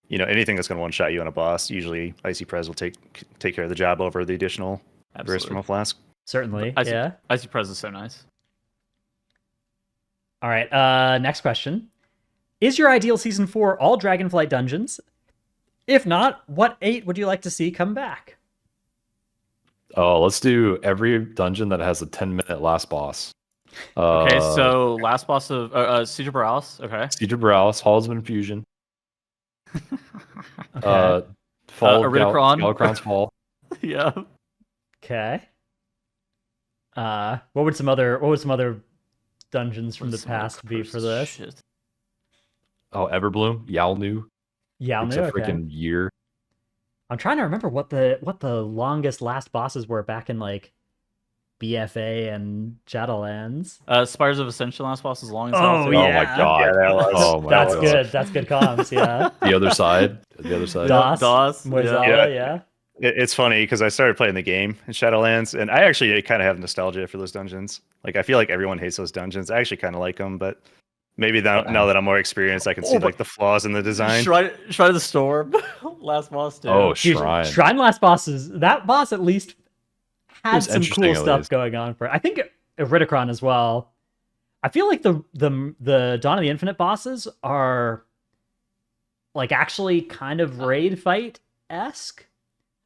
You know, anything that's gonna one shot you on a boss, usually Icy Prez will take care of the job over the additional burst from a flask. Certainly, yeah. Icy Prez is so nice. All right, next question. Is your ideal Season 4 all Dragonflight dungeons? If not, what 8 would you like to see come back? Oh, let's do every dungeon that has a 10-minute last boss. Okay, so last boss of Siege of Borealis. Okay. Siege of Borealis, Halls of Infusion. Okay. Fall Aridicron. Galakrond's Fall. Yeah. Okay. What would some other dungeons from the past be for this? Shit. Oh, Everbloom, Yalnu. Yeah, It's a freaking year. I'm trying to remember what the longest last bosses were back in like BFA and Shadowlands. Spires of Ascension last boss is long as Oh, hell. yeah. Oh my god. Yeah, that was. Oh my That's god. good. That's good comms. Yeah. The other side. DOS. Moisala, yeah. It's funny because I started playing the game in Shadowlands, and I actually kind of have nostalgia for those dungeons. Like, I feel like everyone hates those dungeons. I actually kind of like them, but maybe now that I'm more experienced, I can see like the flaws in the design. Shrine of the Storm, last boss too. Oh, Dude, Shrine. Shrine last bosses. That boss at least had was some interesting, cool at stuff least. going on for it. I think Iridicron as well. I feel like the Dawn of the Infinite bosses are like actually kind of raid fight esque.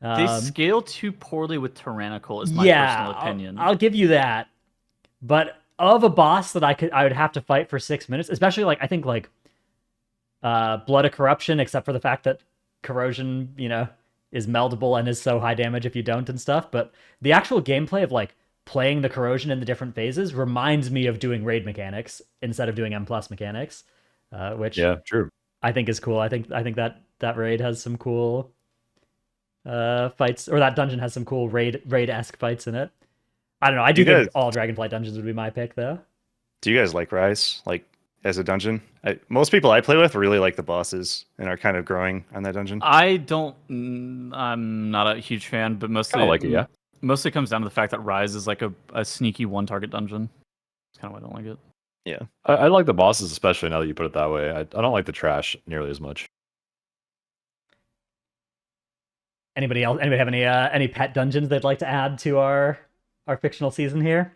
They scale too poorly with Tyrannical, is my personal opinion. I'll give you that. But of a boss that I would have to fight for 6 minutes, especially like I think like Blood of Corruption, except for the fact that corrosion, is meldable and is so high damage if you don't and stuff. But the actual gameplay of like playing the corrosion in the different phases reminds me of doing raid mechanics instead of doing M+ mechanics, which True. I think is cool. I think that raid has some cool fights, or that dungeon has some cool raid-esque fights in it. I don't know. I do think all Dragonflight dungeons would be my pick, though. Do you guys like Rise, like as a dungeon? Most people I play with really like the bosses and are kind of growing on that dungeon. I don't. I'm not a huge fan, but mostly I like it. Yeah. Mostly comes down to the fact that Rise is like a sneaky one-target dungeon. That's kind of why I don't like it. Yeah, I like the bosses, especially now that you put it that way. I don't like the trash nearly as much. Anybody else? Anybody have any pet dungeons they'd like to add to our fictional season here?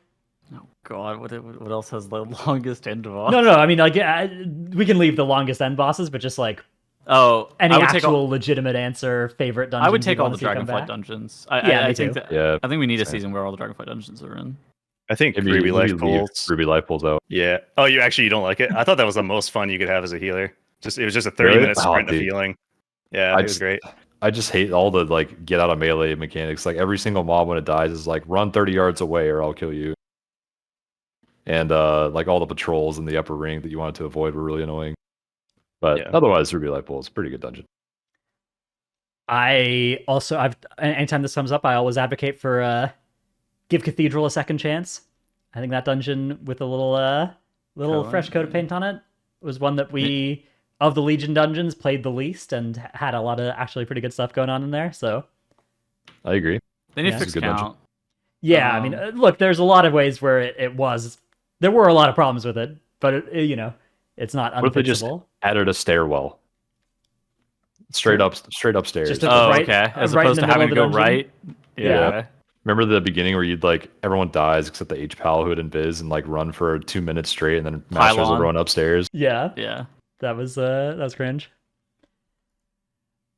Oh God, what else has the longest end boss? No. I mean, like, we can leave the longest end bosses, but just like any actual legitimate answer favorite dungeons. I would take all the Dragonflight Dragonflight dungeons. I think too. that. I think we need a season where all the Dragonflight dungeons are in. I think Ruby Life Pools. Ruby Life Pools out. Yeah. Oh, you don't like it? I thought that was the most fun you could have as a healer. It was just a 30-minute sprint of healing. Yeah, it was great. I just hate all the like get out of melee mechanics. Like every single mob when it dies is like run 30 yards away or I'll kill you. And like all the patrols in the upper ring that you wanted to avoid were really annoying. But otherwise, Ruby Light Pool is a pretty good dungeon. Anytime this comes up, I always advocate for give Cathedral a second chance. I think that dungeon with a little fresh coat of paint on it was one that we, of the Legion dungeons, played the least and had a lot of actually pretty good stuff going on in there. So I agree. They need to fix count. Yeah, I mean, look, there's a lot of ways where there were a lot of problems with it, but it's not unfixable. What if they just added a stairwell? Straight upstairs. Just okay. As right opposed to having to go right. Yeah. Remember the beginning where you'd like everyone dies except the H-Pal who and Biz and like run for 2 minutes straight and then masters everyone upstairs. Yeah. Yeah. That was cringe.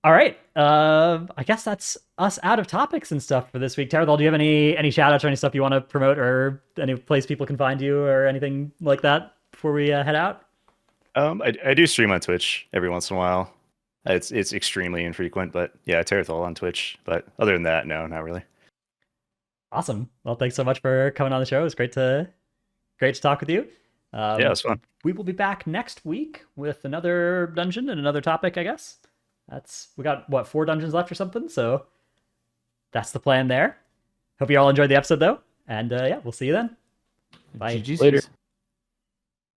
All right. I guess that's us out of topics and stuff for this week. Tarithal, do you have any shout outs or any stuff you want to promote or any place people can find you or anything like that before we head out? I do stream on Twitch every once in a while. It's extremely infrequent, but yeah, Tarithal on Twitch. But other than that, no, not really. Awesome. Well, thanks so much for coming on the show. It was great to talk with you. Yeah, it was fun. We will be back next week with another dungeon and another topic, I guess. We got 4 dungeons left or something, so that's the plan there. Hope you all enjoyed the episode though, and we'll see you then. Bye. GG's. Later.